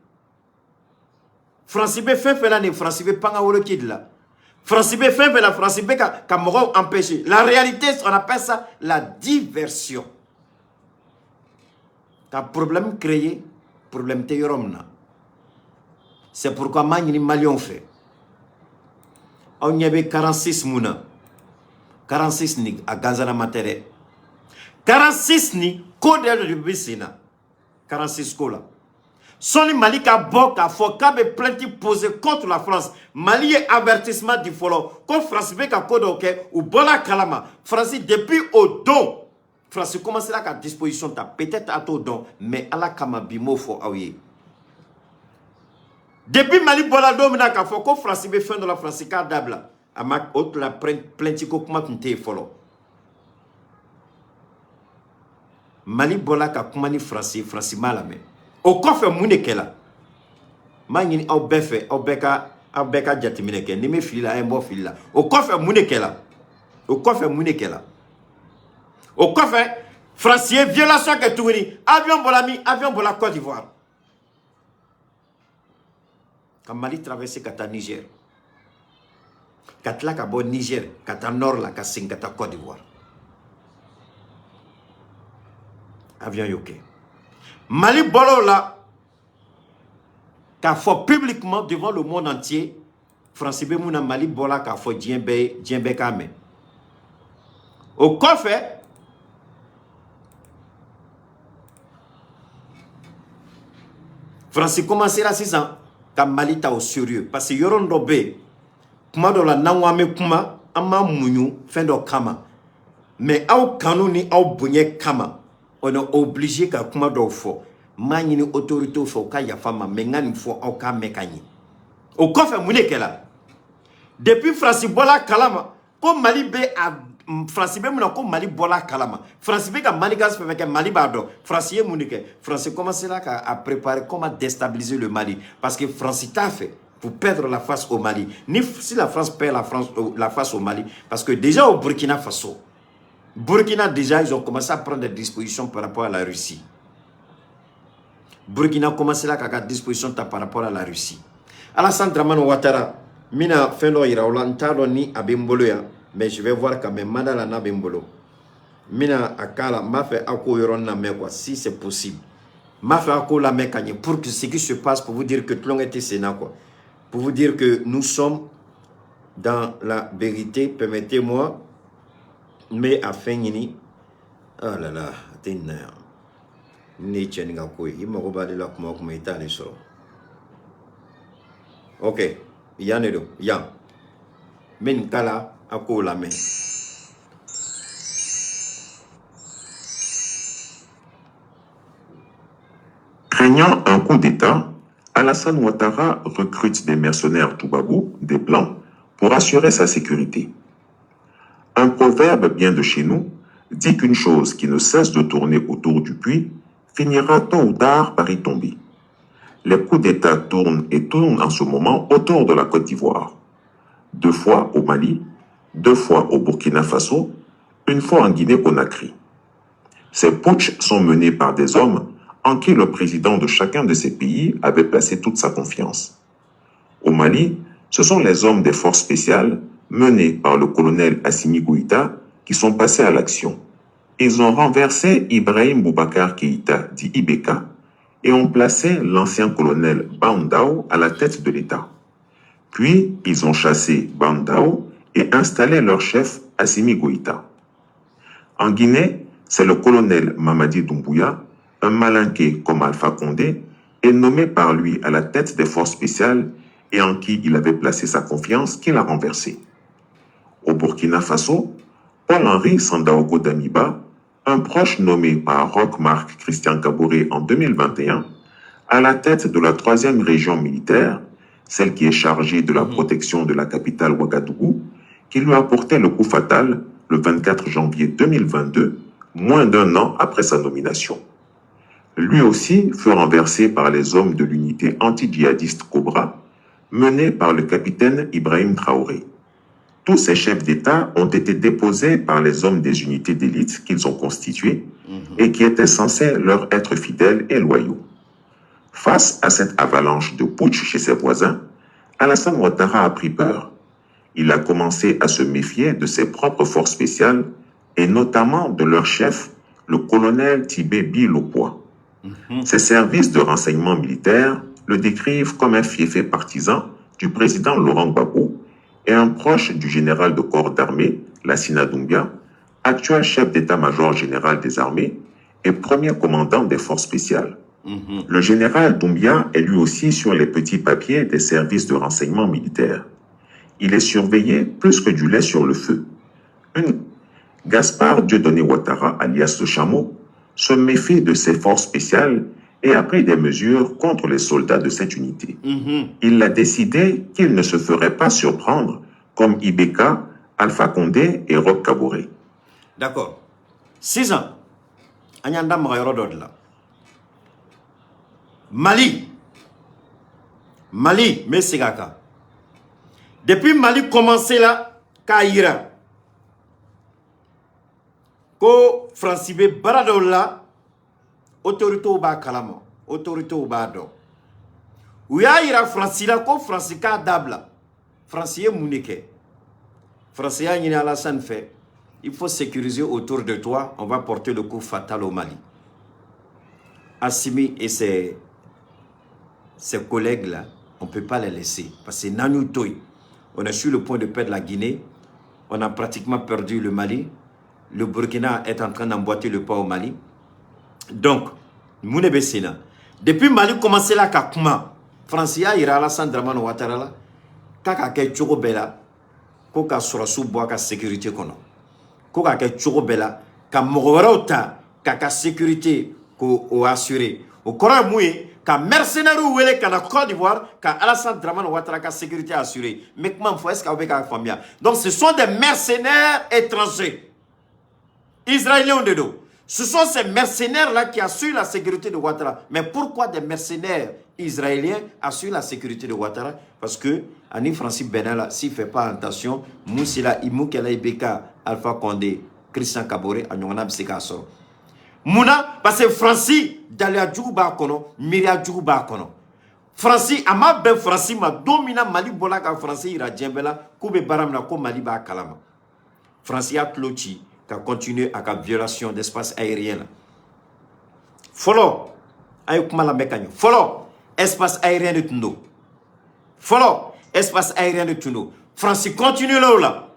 Francibe fait la ne Francibe panga wolo kidla. Francibe fait la Francibe ka moro empêché. La réalité, on appelle ça la diversion. Quand problème créé, problème te yoromna. C'est pourquoi Magni Malion fait. On y avait 46 mouna. 46 ni à Gazana Matere. 46 ni code de Bissina. 46 kola. Soni Mali ka bɔ k'a fɔ k'a bɛ plainte poser contre la France. Mali ye avertissement di fɔlɔ ko France bɛ ka ko dɔw kɛ u bɔla kalama. France depuis au don France commencera à disposition ta peut-être à t'au don mais ala kama bi m'o fɔ aw ye. Depuis Mali bɔla don min na k'a fɔ ko France bɛ fɛn dɔ la France k'a dabila a ma o tun la plainte ko kuma tun tɛ yen fɔlɔ. Mali bɔla ka kuma ni France m'a lamɛn. O kɔfɛ mun de kɛla m'a ɲini aw bɛɛ fɛ aw bɛɛ ka jateminɛ kɛ ni me fili la a ye n bɔ fili la o kɔfɛ mun de kɛla o kɔfɛ France ye violation kɛ tuguni avion bɔla Côte d'Ivoire ka Mali traverser ka taa Niger ka tila ka bɔ Niger ka taa nord la ka segin ka taa Côte d'Ivoire avion y'o kɛ Mali bolo là, qu'a fait publiquement devant le monde entier, France be mouna Mali bola qu'a fait djembe kame. Au coffre, France commencé là 6 ans, qu'a Mali ta au sérieux. Parce que yoron dobe, kuma do la nangwame kuma, ama mouniou, fin do kama. Mais au kanoni au bounye kama. On est obligé qu'à kuma do fo mani autorité fo ka ya fama mengani fo au ka mekani au kofa munekela depuis France bola kalama ko Mali be a France be muna ko Mali bola kalama France be ka Mali gas fait Mali bado France ye munike France commence là à préparer comment déstabiliser le Mali parce que France t'a fait pour perdre la face au Mali ni si la France perd la face au Mali parce que déjà au Burkina Faso Burkina, déjà, ils ont commencé à prendre des dispositions par rapport à la Russie. Burkina a commencé à prendre des dispositions par rapport à la Russie. Alassane Dramane Ouattara, mina fendo iraola ntalo ni abembolo ya, mais je vais voir quand même madala na bembolo. Mina akala m'a fait ako yoron na me quoi, si c'est possible. M'a fait ako la me kanye pour que ce qui se passe, pour vous dire que tout le monde était sénat quoi. Pour vous dire que nous sommes dans la vérité, permettez-moi. Mais à fin yini oh là là t'inna ni cheninga koi imako bali la kuma itali so ok yanedo ya men kala ako la men craignant un coup d'état, Alassane Ouattara recrute des mercenaires Toubabou, des blancs, pour assurer sa sécurité. Un proverbe bien de chez nous dit qu'une chose qui ne cesse de tourner autour du puits finira tôt ou tard par y tomber. Les coups d'État tournent et tournent en ce moment autour de la Côte d'Ivoire. 2 fois au Mali, 2 fois au Burkina Faso, 1 fois en Guinée-Conakry. Ces putschs sont menés par des hommes en qui le président de chacun de ces pays avait placé toute sa confiance. Au Mali, ce sont les hommes des forces spéciales menés par le colonel Assimi Goïta qui sont passés à l'action. Ils ont renversé Ibrahim Boubacar Keïta, dit Ibeka, et ont placé l'ancien colonel Bandao à la tête de l'État. Puis, ils ont chassé Bandao et installé leur chef Assimi Goïta. En Guinée, c'est le colonel Mamadi Doumbouya, un malinqué comme Alpha Condé, est nommé par lui à la tête des forces spéciales et en qui il avait placé sa confiance qu'il a renversé. Au Burkina Faso, Paul-Henri Sandaogo Damiba, un proche nommé par Roch-Marc Christian Kaboré en 2021, à la tête de la 3e région militaire, celle qui est chargée de la protection de la capitale Ouagadougou, qui lui a porté le coup fatal le 24 janvier 2022, moins d'1 an après sa nomination. Lui aussi fut renversé par les hommes de l'unité anti-djihadiste Cobra, menée par le capitaine Ibrahim Traoré. Tous ces chefs d'État ont été déposés par les hommes des unités d'élite qu'ils ont constituées et qui étaient censés leur être fidèles et loyaux. Face à cette avalanche de putsch chez ses voisins, Alassane Ouattara a pris peur. Il a commencé à se méfier de ses propres forces spéciales et notamment de leur chef, le colonel Tibé Bilopois. Ses services de renseignement militaire le décrivent comme un fiefé partisan du président Laurent Gbagbo et un proche du général de corps d'armée, Lassina Doumbia, actuel chef d'état-major général des armées et premier commandant des forces spéciales. Le général Doumbia est lui aussi sur les petits papiers des services de renseignement militaire. Il est surveillé plus que du lait sur le feu. Gaspard Dieudonné Ouattara, alias le Chameau, se méfie de ses forces spéciales et a pris des mesures contre les soldats de cette unité. Il a décidé qu'il ne se ferait pas surprendre comme Ibeka, Alpha Condé et Roch Kaboré. D'accord. 6 ans. Anyanda Magayoro Dodla. Mali. Mali, Mesigaka. Depuis Mali commencé là, Kaira. Ko Francibe Baradola, autorité au bas kalama, autorité au bas do. Ouya ira Francila, ko Francica Dabla. Francier Mounike. Francia Yine Alassane fait. Il faut sécuriser autour de toi. On va porter le coup fatal au Mali. Assimi et ses collègues-là, on ne peut pas les laisser. Parce que Nanou Toy, on est sur le point de perdre la Guinée. On a pratiquement perdu le Mali. Le Burkina est en train d'emboîter le pas au Mali. Donc, Mounebe Sena. Depuis Mali commencé là, Kakuma, Francia ira Alassane Dramane Ouattara là, Kaka ke Tchoko Bela, Koka Sorasu Boaka sécurité kono. Koka ke Tchoko Bela, Ka Mogorota, Kaka sécurité ko assuré. Au Kora Mouye, Ka mercenaire ou wele Ka na Côte d'Ivoire, Ka Alassane Dramane Ouattara ka sécurité assurée. Mais comment faut est-ce qu'avec famille? Donc ce sont des mercenaires étrangers. Israéliens de dos. Ce sont ces mercenaires-là qui assurent la sécurité de Ouattara. Mais pourquoi des mercenaires israéliens assurent la sécurité de Ouattara? Parce que Ani Francis Benalla, s'il ne fait pas attention, Moussila Imoukela Ibeka, Alpha Condé, Christian Kaboré, Anyonab Sekaso. Mouna, parce que Francis, Dalia Djouba Kono, Myria Djouba Kono. Francis, Ama Ben Francis, ma domina Mali Bolaka Francis, Ira Djembela, Koube Baramna, Ko Mali Ba Kalama. Francis a clôti. Qui a continué à la violation d'espace aérien. Follow, follow, espace aérien de Tundo. Follow, espace aérien de Tundo. Francis continue là.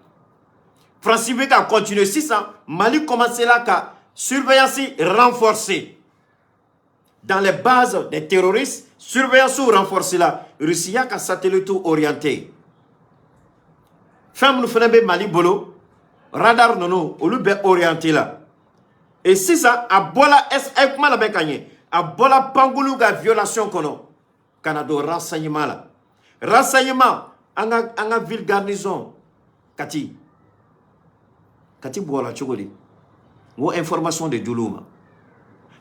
Francis veut qu'à continuer 6 ans. Mali commence là qu'à surveillance renforcée. Dans les bases des terroristes, surveillance renforcée là. Russie a qu'à satellite orienté. Femme nous fait Mali bolo. Radar nono, au lieu orienté là. Et si ça, à bola comment la bécagne, à bola pangoluga violation kono, Canada renseignement là. Renseignement, en ville garnison, Kati bola chogoli. Ou information de Djoulouma.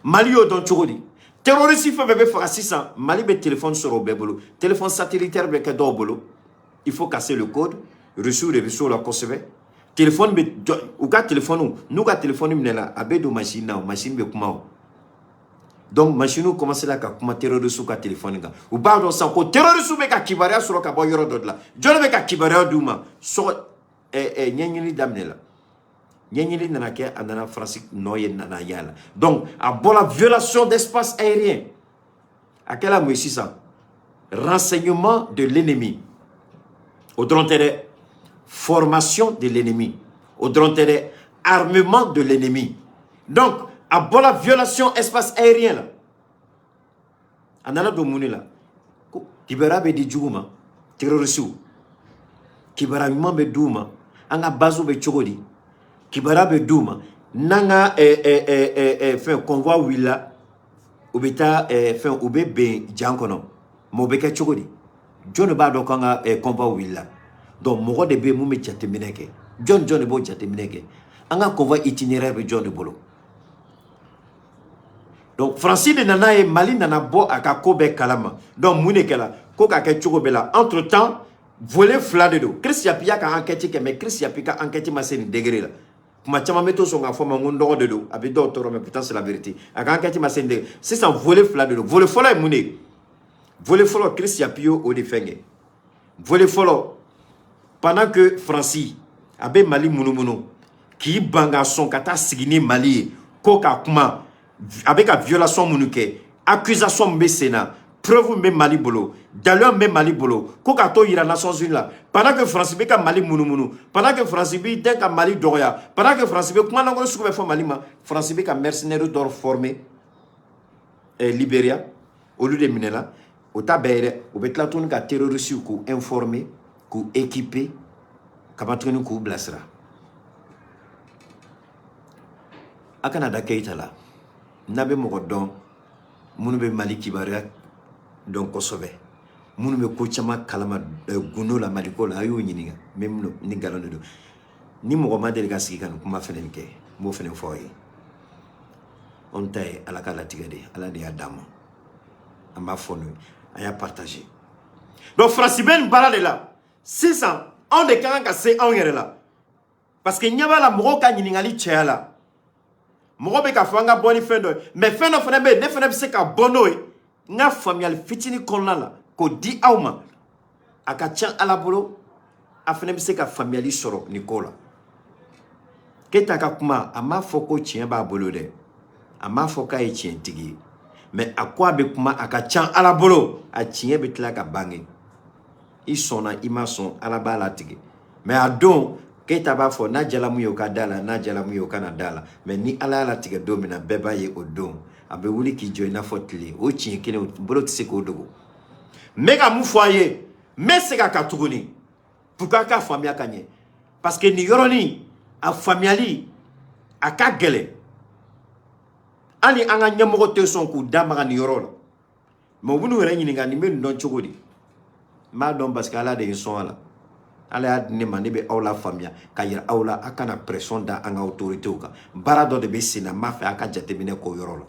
Mali au don chogoli. Terroriste il faut bébé faire 600. Mali be téléphone sur au bébolo. Téléphone satellitaire be kado bolo. Il faut casser le code. Reçu le sur la Kosovo. Téléphone ou ka téléphone nous ka téléphone minela abedo machine na machine be kuma. Donc machine commence là ka kuma terroriste ka téléphone ga. Ou ba do san ko terroriste be ka kibaria sur ka bo yoro dodla. Jolo be ka kibaria duma so nyanyini damnela. Nyanyini nana ke andana France noye nana yala. Donc à la violation d'espace aérien. À quel âge ici ça? Renseignement de l'ennemi. Au drone formation de l'ennemi, au drone armement de l'ennemi. Donc, à la violation espace aérien là, anala do munila, kibera be di djouma, terroriste, kibera mimma be douma, anga bazo be chogodi, kibera be douma, nanga fin convoi willa, ubeta fin ube ben jankono, mobeke chogodi, John ba do kanga convoi willa. Donc, mon de bé moumé tchatemineke. John de bo tchatemineke. Anga convoi itinéraire de John de Bolo. Donc, Francis de Nana et Mali nana bo aka kobe kalama. Donc, mounekela. Koka ke chokobela. Entre temps, volé flade do. Chris Yapia ka enquête mais Chris Yapika enquête ma c'est degré là. Kuma chama meto songa foma ngondo de do. Avec d'autres mais pourtant c'est la vérité. Aka enquête ma c'est degré. C'est ça volé flade do. Volé fola mouné. Volé fola Chris Yapio au defenge. Volé fola pendant que Francis avait Mali Mounoumounou, qui banga son kata signé Mali, koka kuma, avec la violation mounouke, accusation mécénat, preuve même Mali bolo, d'ailleurs même Mali bolo, koka to ira Nations Unies là, pendant que Francis beka Mali Mounoumounou, pendant que Francis beka Mali Doria, pendant que Francis beka comment on se fait Mali ma, Francis beka mercenaire d'or formé, Libéria au lieu de minela au tabere au betlatun ka terroriste ko informer ko équiper kamatunu ko blasra akana da keita la nabe mo don munu be Mali kibaria don kosobe munu be ko chama kalama guno la maliko la ayo nyininga même no ni galon do ni mo ma dele gasiki kan kuma fenen ke mo fenen foyi on tay ala kala tigade ala de adama amba fonu aya partager donc France ben bara de la 600 on de kan ka se on yere la parce que nyaba la mo ka nyiningali cheala mo be ka fanga boni fendo mais fendo fene be ne fene be se ka bono nga familial fitini konna la ko di awma aka tian ala bolo afene be se ka familiali soro Nicola keta ka kuma ama foko tien ba bolo de ama foka e tien tigi mais akwa be kuma aka tian ala bolo a tien be tla ka bangi isona imason ala bala tigi mais adon keta ba fo na jala muyo ka dala na jala muyo kana dala mais ni ala la tigi domina beba ye odon abe wuli ki joina fotli o tien kene bolo tse ko dogo mega mu foyer mais c'est ka tuguni pourquoi ka famia kanye parce que ni yoroni a familiali a ka gele ani anga nyamogo te son ku damaga ni yoro mo bunu wera nyininga ni men don chogodi ma don parce que ala de son ala ne manebe awla famia ka yira awla akana pression da anga autorité ka barado de besina ma fa aka jatemine ko yoro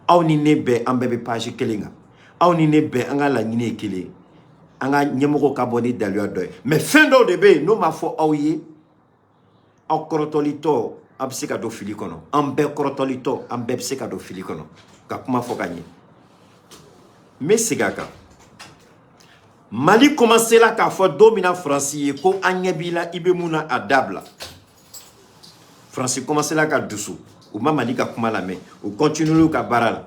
aw ni nebe ambebe page kelinga aw ni nebe anga la nyine kele anga nyamogo ka boni dalio doy mais fin do de be no ma fo awye aw korotolito abseka do fili kono ambe korotolito ambe bseka do fili kono ka kuma fo gagner mais sigaka Mali commencé la ka fo domina France ko anyabila ibemuna adabla France commencé la ka dusu ou Mali ka kuma la mais ou continue ka barala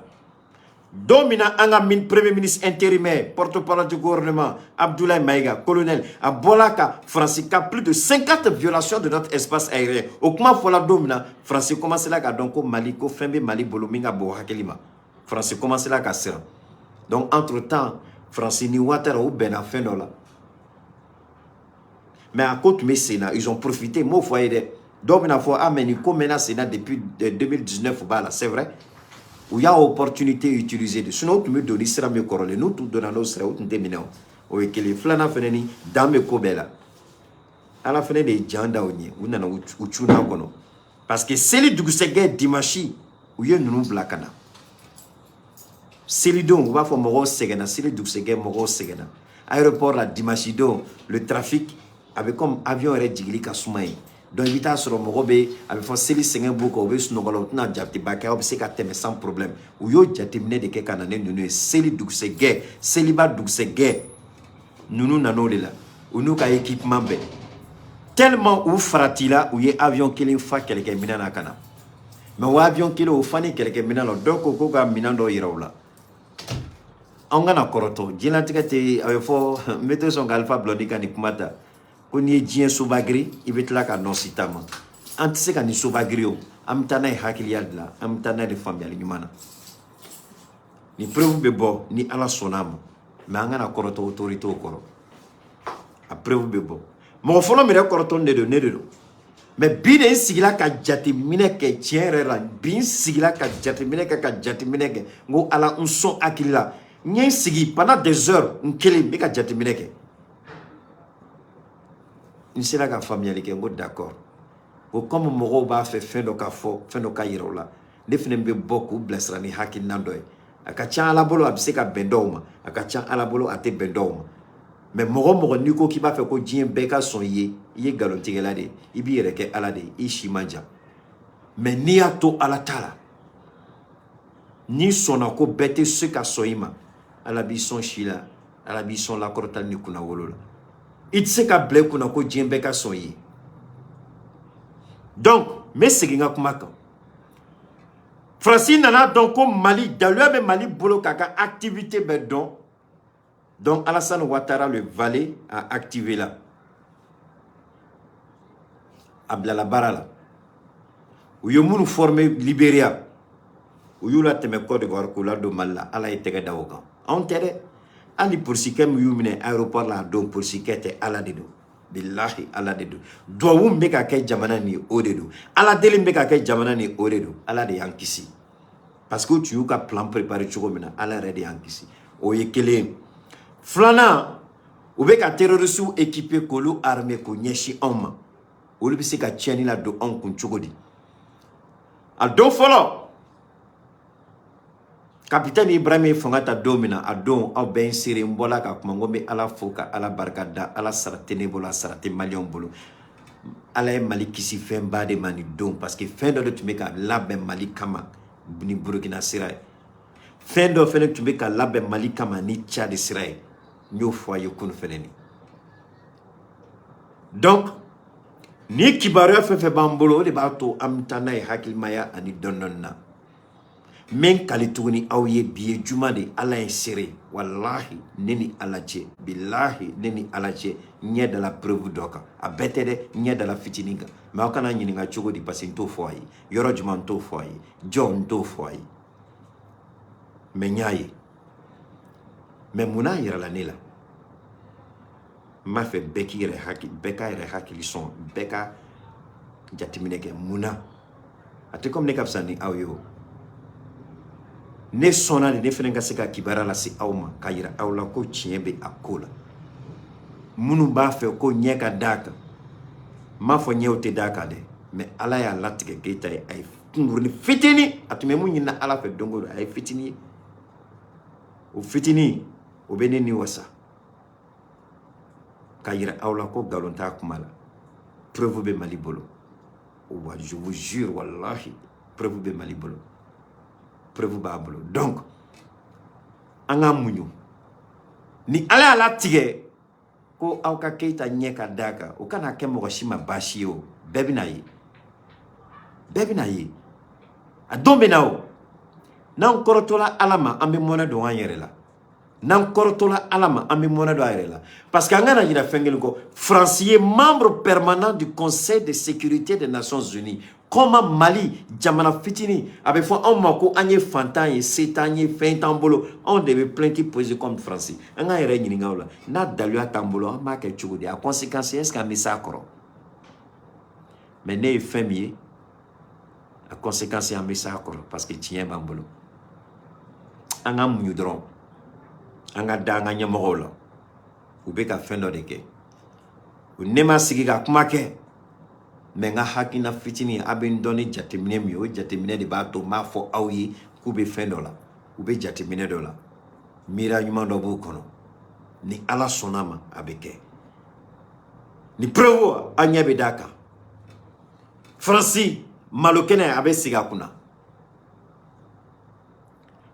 domina anga min premier ministre intérimaire porte-parole du gouvernement Abdoulaye Maïga colonel a bolaka France a plus de 50 violations de notre espace aérien au comment fola domina France commence là ka donc Mali ko fembe Mali bolominga bo hakelima France commence là ka sera donc entre temps France ni water ou ben a fin là mais à côté mais Sénat ils ont profité mo foyer de domina fo ameni ko mena Sénat depuis 2019 bala c'est vrai où il y a opportunité utilisée de sinon tu me donnes sera mieux corolé nous tout donnant nos sera ou t'endeminer ou que les flana feneni dans mes kobela à la fin des janda oni ou nana uchuna kono parce que c'est le dugusege dimashi où il nous blakana c'est le don on va faire moro segena c'est le dugusege moro segena aéroport la dimashi don le trafic avec comme avion est digli kasumai donc vita sur mogobe avec fo seli sengen boko be sunogolo na japti baka ob se ka teme sans problème ou yo jatimne de ke kanane nunu seli dugusege seliba dugusege nunu nanole la ou nous ka équipement be tellement ou fratila ou ye avion killing fa quelqu'un minana kana mais ou avion kilo ou fani quelqu'un minana donc ko ga minando irawla on gana koroto jilantika te avec fo mettre son alpha blondika ni kumata koni jien sobagri ibetla ka non sitama antise ka ni sobagri o amtana e hakiliad la amtana de famille nyumana ni preuve bebo ni ala sonam mais ngana koroto autorité o koro a preuve bebo mo folo mi rekoroto ne do mais bide sigila ka jati mineke tiere la bin sigila ka jati mineke ngo ala unson akila nyen sigi pendant des heures nkele be ka jati mineke une c'est la famille qui est d'accord ou comme moro ba fait fin do ka fo fin do ka yirola define be beaucoup blessera ni hakin nandoy akacha ala bolo abseka bendoma akacha ala bolo ate bendoma mais moro ni ko ki ba fait ko jien beka son ye galonti gelade ibi reke ala de ishimanja mais ni ato ala tala ni sonako bete ce ka soima ala bi son shila ala bi son la kortal ni kuna wolola itse ka ble kuna ko jembe ka soyi donc mais seginga kumaka Francine nana donc au Mali dalue Mali bolo kaka activité bedon donc Alassane Ouattara le valet a activé là Abdallah Barala où yomunu formé Libéria u y'u la tɛmɛ Côte d'Ivoire k'u la don Mali la Ala ye tɛgɛ da o kan anw tɛ dɛ hali polisikɛ min y'u minɛ aéroport la a don polisikɛ tɛ Ala de don billahi Ala de don duwawu min bɛ ka kɛ jamana ni o de don Ala deli min bɛ ka kɛ jamana ni o de don Ala de y'an kisi parce que tu y'u ka plan préparé cogo min na Ala yɛrɛ de y'an kisi o ye kelen filanan u bɛ ka terroristes équipé k'olu armé k'o ɲɛsin anw ma olu bɛ se ka tiɲɛni la don anw kun cogo di a don fɔlɔ capitaine Ibrahim ye fanga ta don min na a don aw bɛɛ n seere n bɔla ka kuma n ko n bɛ Ala fo ka Ala barika da Ala sara tɛ ne bolo a sara tɛ maliyɛnw bolo Ala ye Mali kisi fɛnba de ma nin don parce que fɛn dɔ de tun bɛ ka labɛn Mali kama ni Burkina sira ye fɛn dɔ fɛnɛ tun bɛ ka labɛn Mali kama ni Tchad sira ye n y'o fɔ a ye kunu fɛnɛ ni donc ni kibaruya fɛn fɛn b'an bolo o de b'a to an bɛ taa n'a ye hakilimaya ani dɔndɔni na men kali tuguni aw ye bi ye juma de Ala ye seere wallahi ne ni Ala cɛ billahi ne ni Ala cɛ ɲɛ da la preuve dɔ kan a bɛɛ tɛ dɛ ɲɛ da la fitinin kan mais aw kana ɲininka cogo di parce que n t'o fɔ a ye yɔrɔ jumɛn n t'o fɔ a ye jɔn n t'o fɔ a ye mais n y'a ye mais mun n'a yirala ne la n b'a fɛ bɛɛ k'i yɛrɛ hakili bɛɛ k'a yɛrɛ hakili sɔn bɛɛ ka jateminɛ kɛ mun na a tɛ comme ne ka fisa ni aw ye o ne sɔnna de ne fɛnɛ ka se ka kibaruya lase aw ma k'a yira aw la ko tiɲɛ bɛ a ko la minnu b'a fɛ ko ɲɛ ka d'a kan n m'a fɔ ɲɛw tɛ d'a kan dɛ mais Ala y'a latigɛ Keyita ye a ye kunkurunin fitinin a tun bɛ mun ɲinina Ala fɛ don o don a ye fitinin ye o fitinin o bɛ ne ni wasa k'a yira aw la ko nkalon t'a kuma la preuve bɛ Mali bolo wa je vous jure wallahi preuve bɛ Mali bolo preuve b'a bolo donc an ka muɲu ni Ala y'a latigɛ ko aw ka Keyita ɲɛ ka d'a kan o kana kɛ mɔgɔ si ma baasi ye o bɛɛ bɛna ye bɛɛ bɛna ye a don bɛ na o n'an kɔrɔtɔla Ala ma an bɛ mɔnɛ don an yɛrɛ la n'an kɔrɔtɔla Ala ma an bɛ mɔnɛ don an yɛrɛ la parce que an kana yira fɛn kelen kɔ France ye membre permanent du Conseil de sécurité des Nations Unies comment Mali jamana fitini a bɛ fɔ anw ma ko an ye fantan ye se t'an ye fɛn t'an bolo anw de bɛ plainte poser comme France an ka yɛrɛ ɲininka o la n'a daluya t'an bolo an b'a kɛ cogo di a conséquence est-ce qu'an bɛ s'a kɔrɔ mais ne ye fɛn min ye a conséquence an bɛ s'a kɔrɔ parce que tiɲɛ b'an bolo an ka muɲu dɔrɔn an ka da an ka ɲɛmɔgɔw la u bɛ ka fɛn dɔ de kɛ u ne ma sigi ka kuma kɛ mais n ka hakilina fitinin a bɛ n dɔn ni jateminɛ min ye o jateminɛ de b'a to n b'a fɔ aw ye k'u bɛ fɛn dɔ la u bɛ jateminɛ dɔ la miiriya ɲuman dɔ b'u kɔnɔ ni Ala sɔnna ma a bɛ kɛ ni preuve a ɲɛ bɛ d'a kan Faransi malo kɛnɛ a bɛ sigi a kunna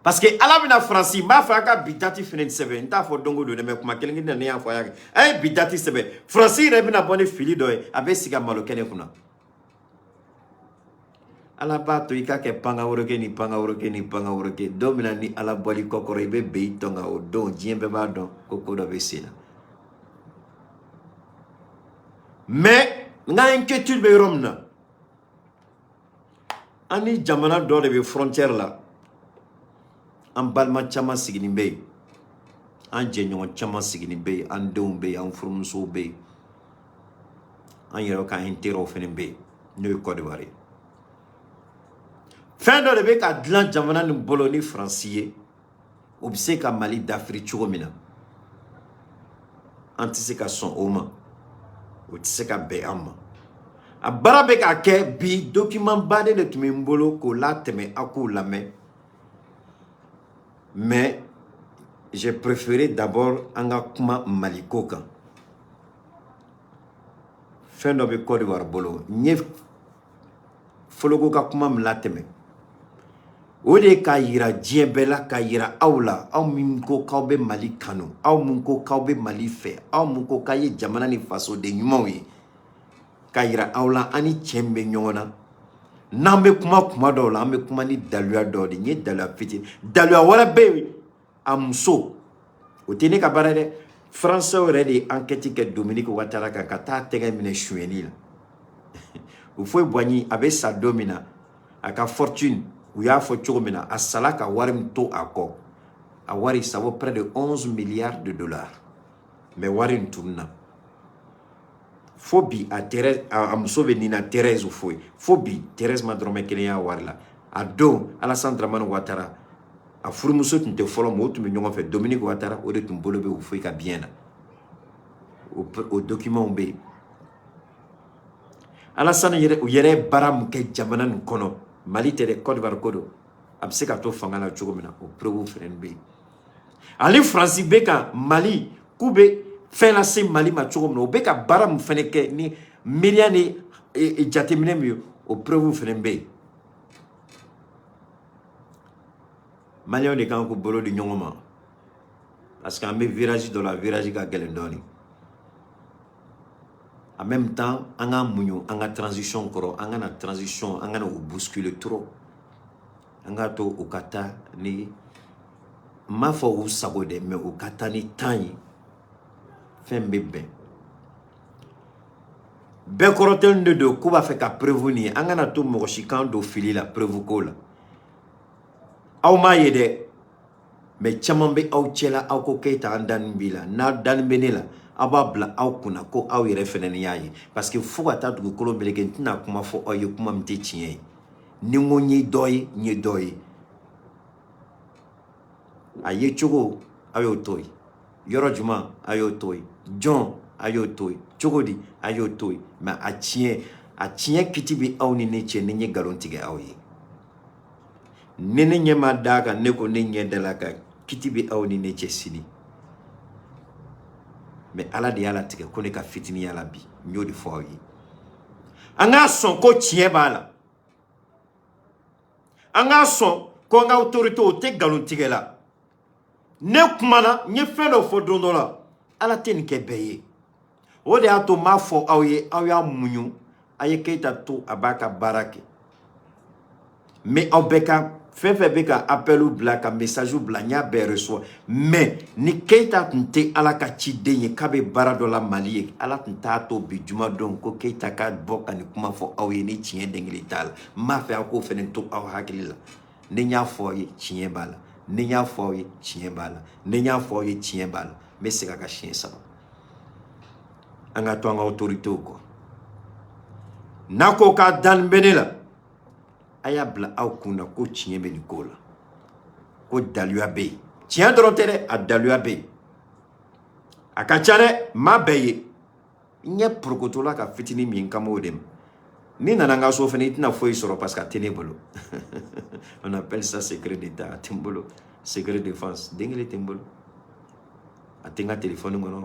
parce que Ala bɛna Faransi n b'a fɛ a ka bi dati fɛnɛ sɛbɛn n t'a fɔ don o don dɛ mais kuma kelen kelen na ne y'a fɔ a y'a kɛ a ye bi dati sɛbɛn Faransi yɛrɛ bɛna bɔ ni fili dɔ ye a bɛ sigi a malo kɛnɛ kunna Ala b'a to i ka kɛ pangaworoke ni pangaworoke ni pangaworoke don min na ni Ala bɔli kɔ kɔrɔ i bɛ bɛn i tɔn kan o don diɲɛ bɛɛ b'a dɔn ko ko dɔ bɛ sen na mais n ka inquiétude bɛ yɔrɔ min na an ni jamana dɔ de bɛ frontière la an balima caman siginin bɛ yen an jɛɲɔgɔn caman siginin bɛ yen an denw bɛ yen an furumusow bɛ yen an yɛrɛ ka intérêts fɛnɛ bɛ yen n'o ye Côte d'Ivoire ye fɛn dɔ de bɛ ka dilan jamana nin bolo ni Faransi ye o bɛ se ka Mali dafiri cogo min na an tɛ se ka sɔn o ma o tɛ se ka bɛn an ma a baara bɛ ka kɛ bi document baden de tun bɛ n bolo k'o latɛmɛ a k'o lamɛn mais j'ai préféré d'abord an ka kuma Mali ko kan fɛn dɔ bɛ Côte d'Ivoire bolo n ye foloko ka kuma min latɛmɛ o de ye k'a yira diɲɛ bɛɛ la k'a yira aw la aw min ko k'aw bɛ Mali kanu aw min ko k'aw bɛ Mali fɛ aw min ko k'a ye jamana ni fasoden ɲumanw ye k'a yira aw la an ni cɛ min bɛ ɲɔgɔn na n'an bɛ kuma dɔw la an bɛ kuma ni daluya dɔw de n ye daluya fitinin daluya wɛrɛ bɛ yen a muso o tɛ ne ka baara dɛ Français yɛrɛ de ye enquête kɛ Dominique Ouattara kan ka taa tɛgɛ minɛ suyɛnni la o foyi bɔnni a bɛ sa don min na a ka fortune u y'a fɔ cogo min na a sala ka wari min to a kɔ a wari ça vaut près de 11 milliards de dollars mais wari in tunna fo bi a Thérèse a muso bɛ Nina Thérèse foyi fo bi Thérèse ma dɔrɔmɛ kelen y'a wari la a don Alassane Dramane Ouattara a furumuso tun tɛ fɔlɔ mais o tun bɛ ɲɔgɔn fɛ Dominique Ouattara o de tun bolo bɛ u foyi ka bien na o document bɛ yen Alassane yɛrɛ baara min kɛ jamana nin kɔnɔ Mali tɛ dɛ Côte d'Ivoire ko don a bɛ se ka to fanga la cogo min na o preuve fɛnɛ bɛ yen ale Faransi bɛ ka Mali k'u bɛ fɛn lase Mali ma cogo min na o bɛ ka baara min fɛnɛ kɛ ni miiriya ni jateminɛ min ye o preuve fɛnɛ bɛ yen Maliens de kan k'u bolo di ɲɔgɔn ma parce que an bɛ virage dɔ la virage ka gɛlɛn dɔɔni en même temps an ka muɲu an ka transition kɔrɔ an ka na transition an ka na o bousculer trop an ka to o ka taa ni m'a fɔ u sago dɛ mais o ka taa ni temps ye fɛn bɛ bɛn bɛɛ kɔrɔtɛlen de don k'u b'a fɛ ka preuve nin ye an kana to mɔgɔ si kan don fili la preuve ko la aw m'a ye dɛ mais caman bɛ aw cɛla aw ko Keita an dani b'i la n'a dani bɛ ne la aw b'a bila aw kunna ko aw yɛrɛ fɛnɛ ni y'a ye parce que fo ka taa dugukolo meleke n tɛna kuma fɔ aw ye kuma min tɛ tiɲɛ ye ni n ko n ye dɔ ye n ye dɔ ye a ye cogo a y'o to yen yɔrɔ jumɛn a y'o to yen jɔn a y'o to yen cogo di a y'o to yen mais a tiɲɛ kiti bɛ aw ni ne cɛ ni n ye nkalon tigɛ aw ye ni ne ɲɛ ma d'a kan ne ko ne ɲɛ da la kan kiti bɛ aw ni ne cɛ sini mais ala de y'a latigɛ ko ne ka fitiniya la bi n y'o de fɔ aw ye an k'a sɔn ko tiɲɛ b'a la an k'a sɔn ko an ka autorité o tɛ nkalon tigɛ la ne kumana n ye fɛn dɔ fɔ don dɔ la ala tɛ nin kɛ bɛɛ ye o de y'a to n b'a fɔ aw ye aw y'a muɲu a ye Keita to a b'a ka baara kɛ mais aw bɛɛ ka fɛn fɛn bɛ ka appelu bila ka message bila n y'a bɛɛ reçoit mais ni Keita tun tɛ ala ka ciden ye k'a bɛ baara dɔ la Mali ye ala tun t'a to bi juma don ko Keita ka bɔ ka nin kuma fɔ aw ye ni tiɲɛ den kelen t'a la n b'a fɛ aw k'o fɛnɛ to aw hakili la ni n y'a fɔ aw ye tiɲɛ b'a la ni n y'a fɔ aw ye tiɲɛ b'a la ni n y'a fɔ aw ye tiɲɛ b'a la n bɛ segin a ka siɲɛ saba an ka to an ka autorité kɔ n'a ko k'a dani bɛ ne la a y'a bila aw kunna ko tiɲɛ bɛ nin ko la ko daluya bɛ yen tiɲɛ dɔrɔn tɛ dɛ a daluya bɛ yen a ka ca dɛ maa bɛɛ ye n ɲɛ porokotola ka fitinin min kama o de ma ni nana n ka so fana i tɛna foyi sɔrɔ parce que a tɛ ne bolo on appelle ça secret d'état a tɛ n bolo secret défense den kelen tɛ n bolo a tɛ n ka téléphone kɔnɔ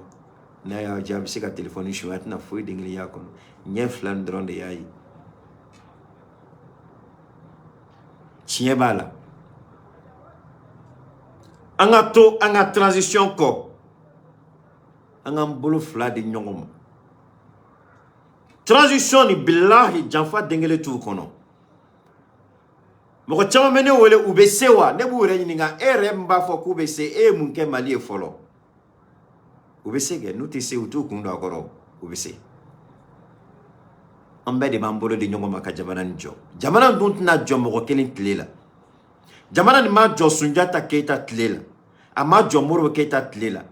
n'a y'a diya a bɛ se ka téléphone suɲɛ a tɛna foyi den kelen y'a kɔnɔ ɲɛ fila nin dɔrɔn de y'a ye tiɲɛ b'a la an ka to an ka transition kɔ an k'an bolo fila di ɲɔgɔn ma transition ni bilahi janfa den kelen t'u kɔnɔ mɔgɔ caman bɛ ne wele u bɛ se wa ne b'u yɛrɛ ɲininka e yɛrɛ min b'a fɔ k'u bɛ se e ye mun kɛ Mali ye fɔlɔ u bɛ se kɛ n'u tɛ se u t'u kun don a kɔrɔ u bɛ se an bɛɛ de b'an bolo di ɲɔgɔn ma ka jamana nin jɔ jamana dun tɛna jɔ mɔgɔ kelen tile la jamana nin ma jɔ Sunjata Keita tile la a ma jɔ Modibo Keita tile la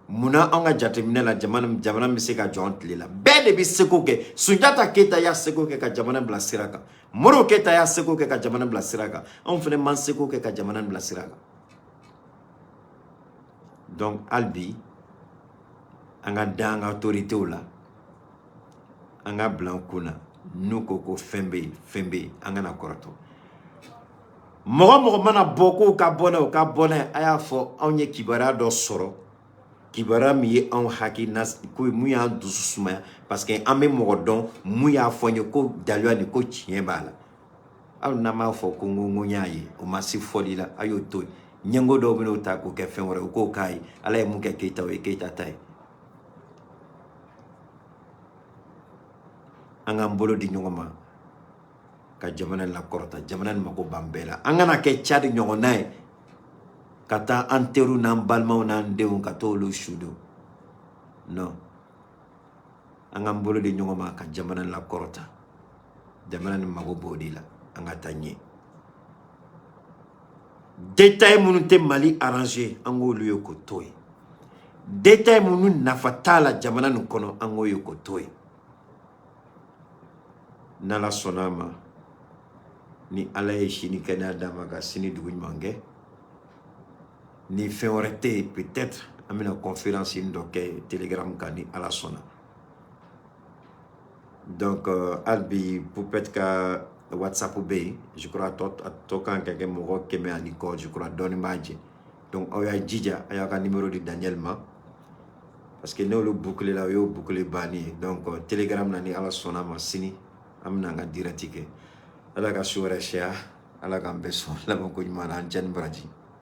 munna an ka jateminɛ la jamana bɛ se ka jɔ an tile la bɛɛ de bɛ seko kɛ Sunjata Keita y'a seko kɛ ka jamana bila sira kan Modibo Keita y'a seko kɛ ka jamana bila sira kan anw fana m'an seko kɛ ka jamana bila sira kan donc hali bi an ka da an ka autoritéw la an ka bila an kun na n'u ko ko fɛn bɛ yen an kana kɔrɔtɔ mɔgɔ mana bɔ k'o ka bɔ n'a a y'a fɔ anw ye kibaruya dɔ sɔrɔ kibaruya min ye anw hakilina ko mun y'an dusu sumaya parce que an bɛ mɔgɔ dɔn mun y'a fɔ n ye ko daluya nin ko tiɲɛ b'a la aw n'an m'a fɔ ko n y'a ye o ma se fɔli la a y'o to yen ɲɛngo dɔw bɛn'o ta k'o kɛ fɛn wɛrɛ o k'o k'a ye ala ye mun kɛ Keita o ye Keita ta ye an k'an bolo di ɲɔgɔn ma ka jamana lakɔrɔta jamana nin mago b'an bɛɛ la an kana kɛ Cadi ɲɔgɔnna ye ka taa an teriw n'an balimaw n'an denw ka t'olu sudo non an k'an bolo di ɲɔgɔn ma ka jamana lakɔrɔta jamana nin mago b'o de la an ka taa ɲɛ détail minnu tɛ Mali arrangé an k'olu ye ko to ye détail minnu nafa t'a la jamana nin kɔnɔ an k'o ye ko to ye n'Ala sɔnn'a ma ni Ala ye sini kɛnɛya d'a ma ka sini dugu ɲuman kɛ ni fɛn wɛrɛ tɛ yen peut-être an bɛna conférence dɔ kɛ Telegram kan ni Ala sɔnna donc hali bi peut-être ka WhatsApp bɛ yen je crois tɔ kan ka kɛ mɔgɔ 100 ani kɔ je crois dɔɔni b'a jɛ donc aw y'a jija a y'a ka numéro di Daniel ma parce que n'olu boucler la o y'o boucler banni ye donc Telegram na ni Ala sɔnna ma sini an bɛna an ka direct kɛ Ala ka su wɛrɛ saya Ala k'an bɛɛ sɔn laban ko ɲuman na an cɛ ni baraji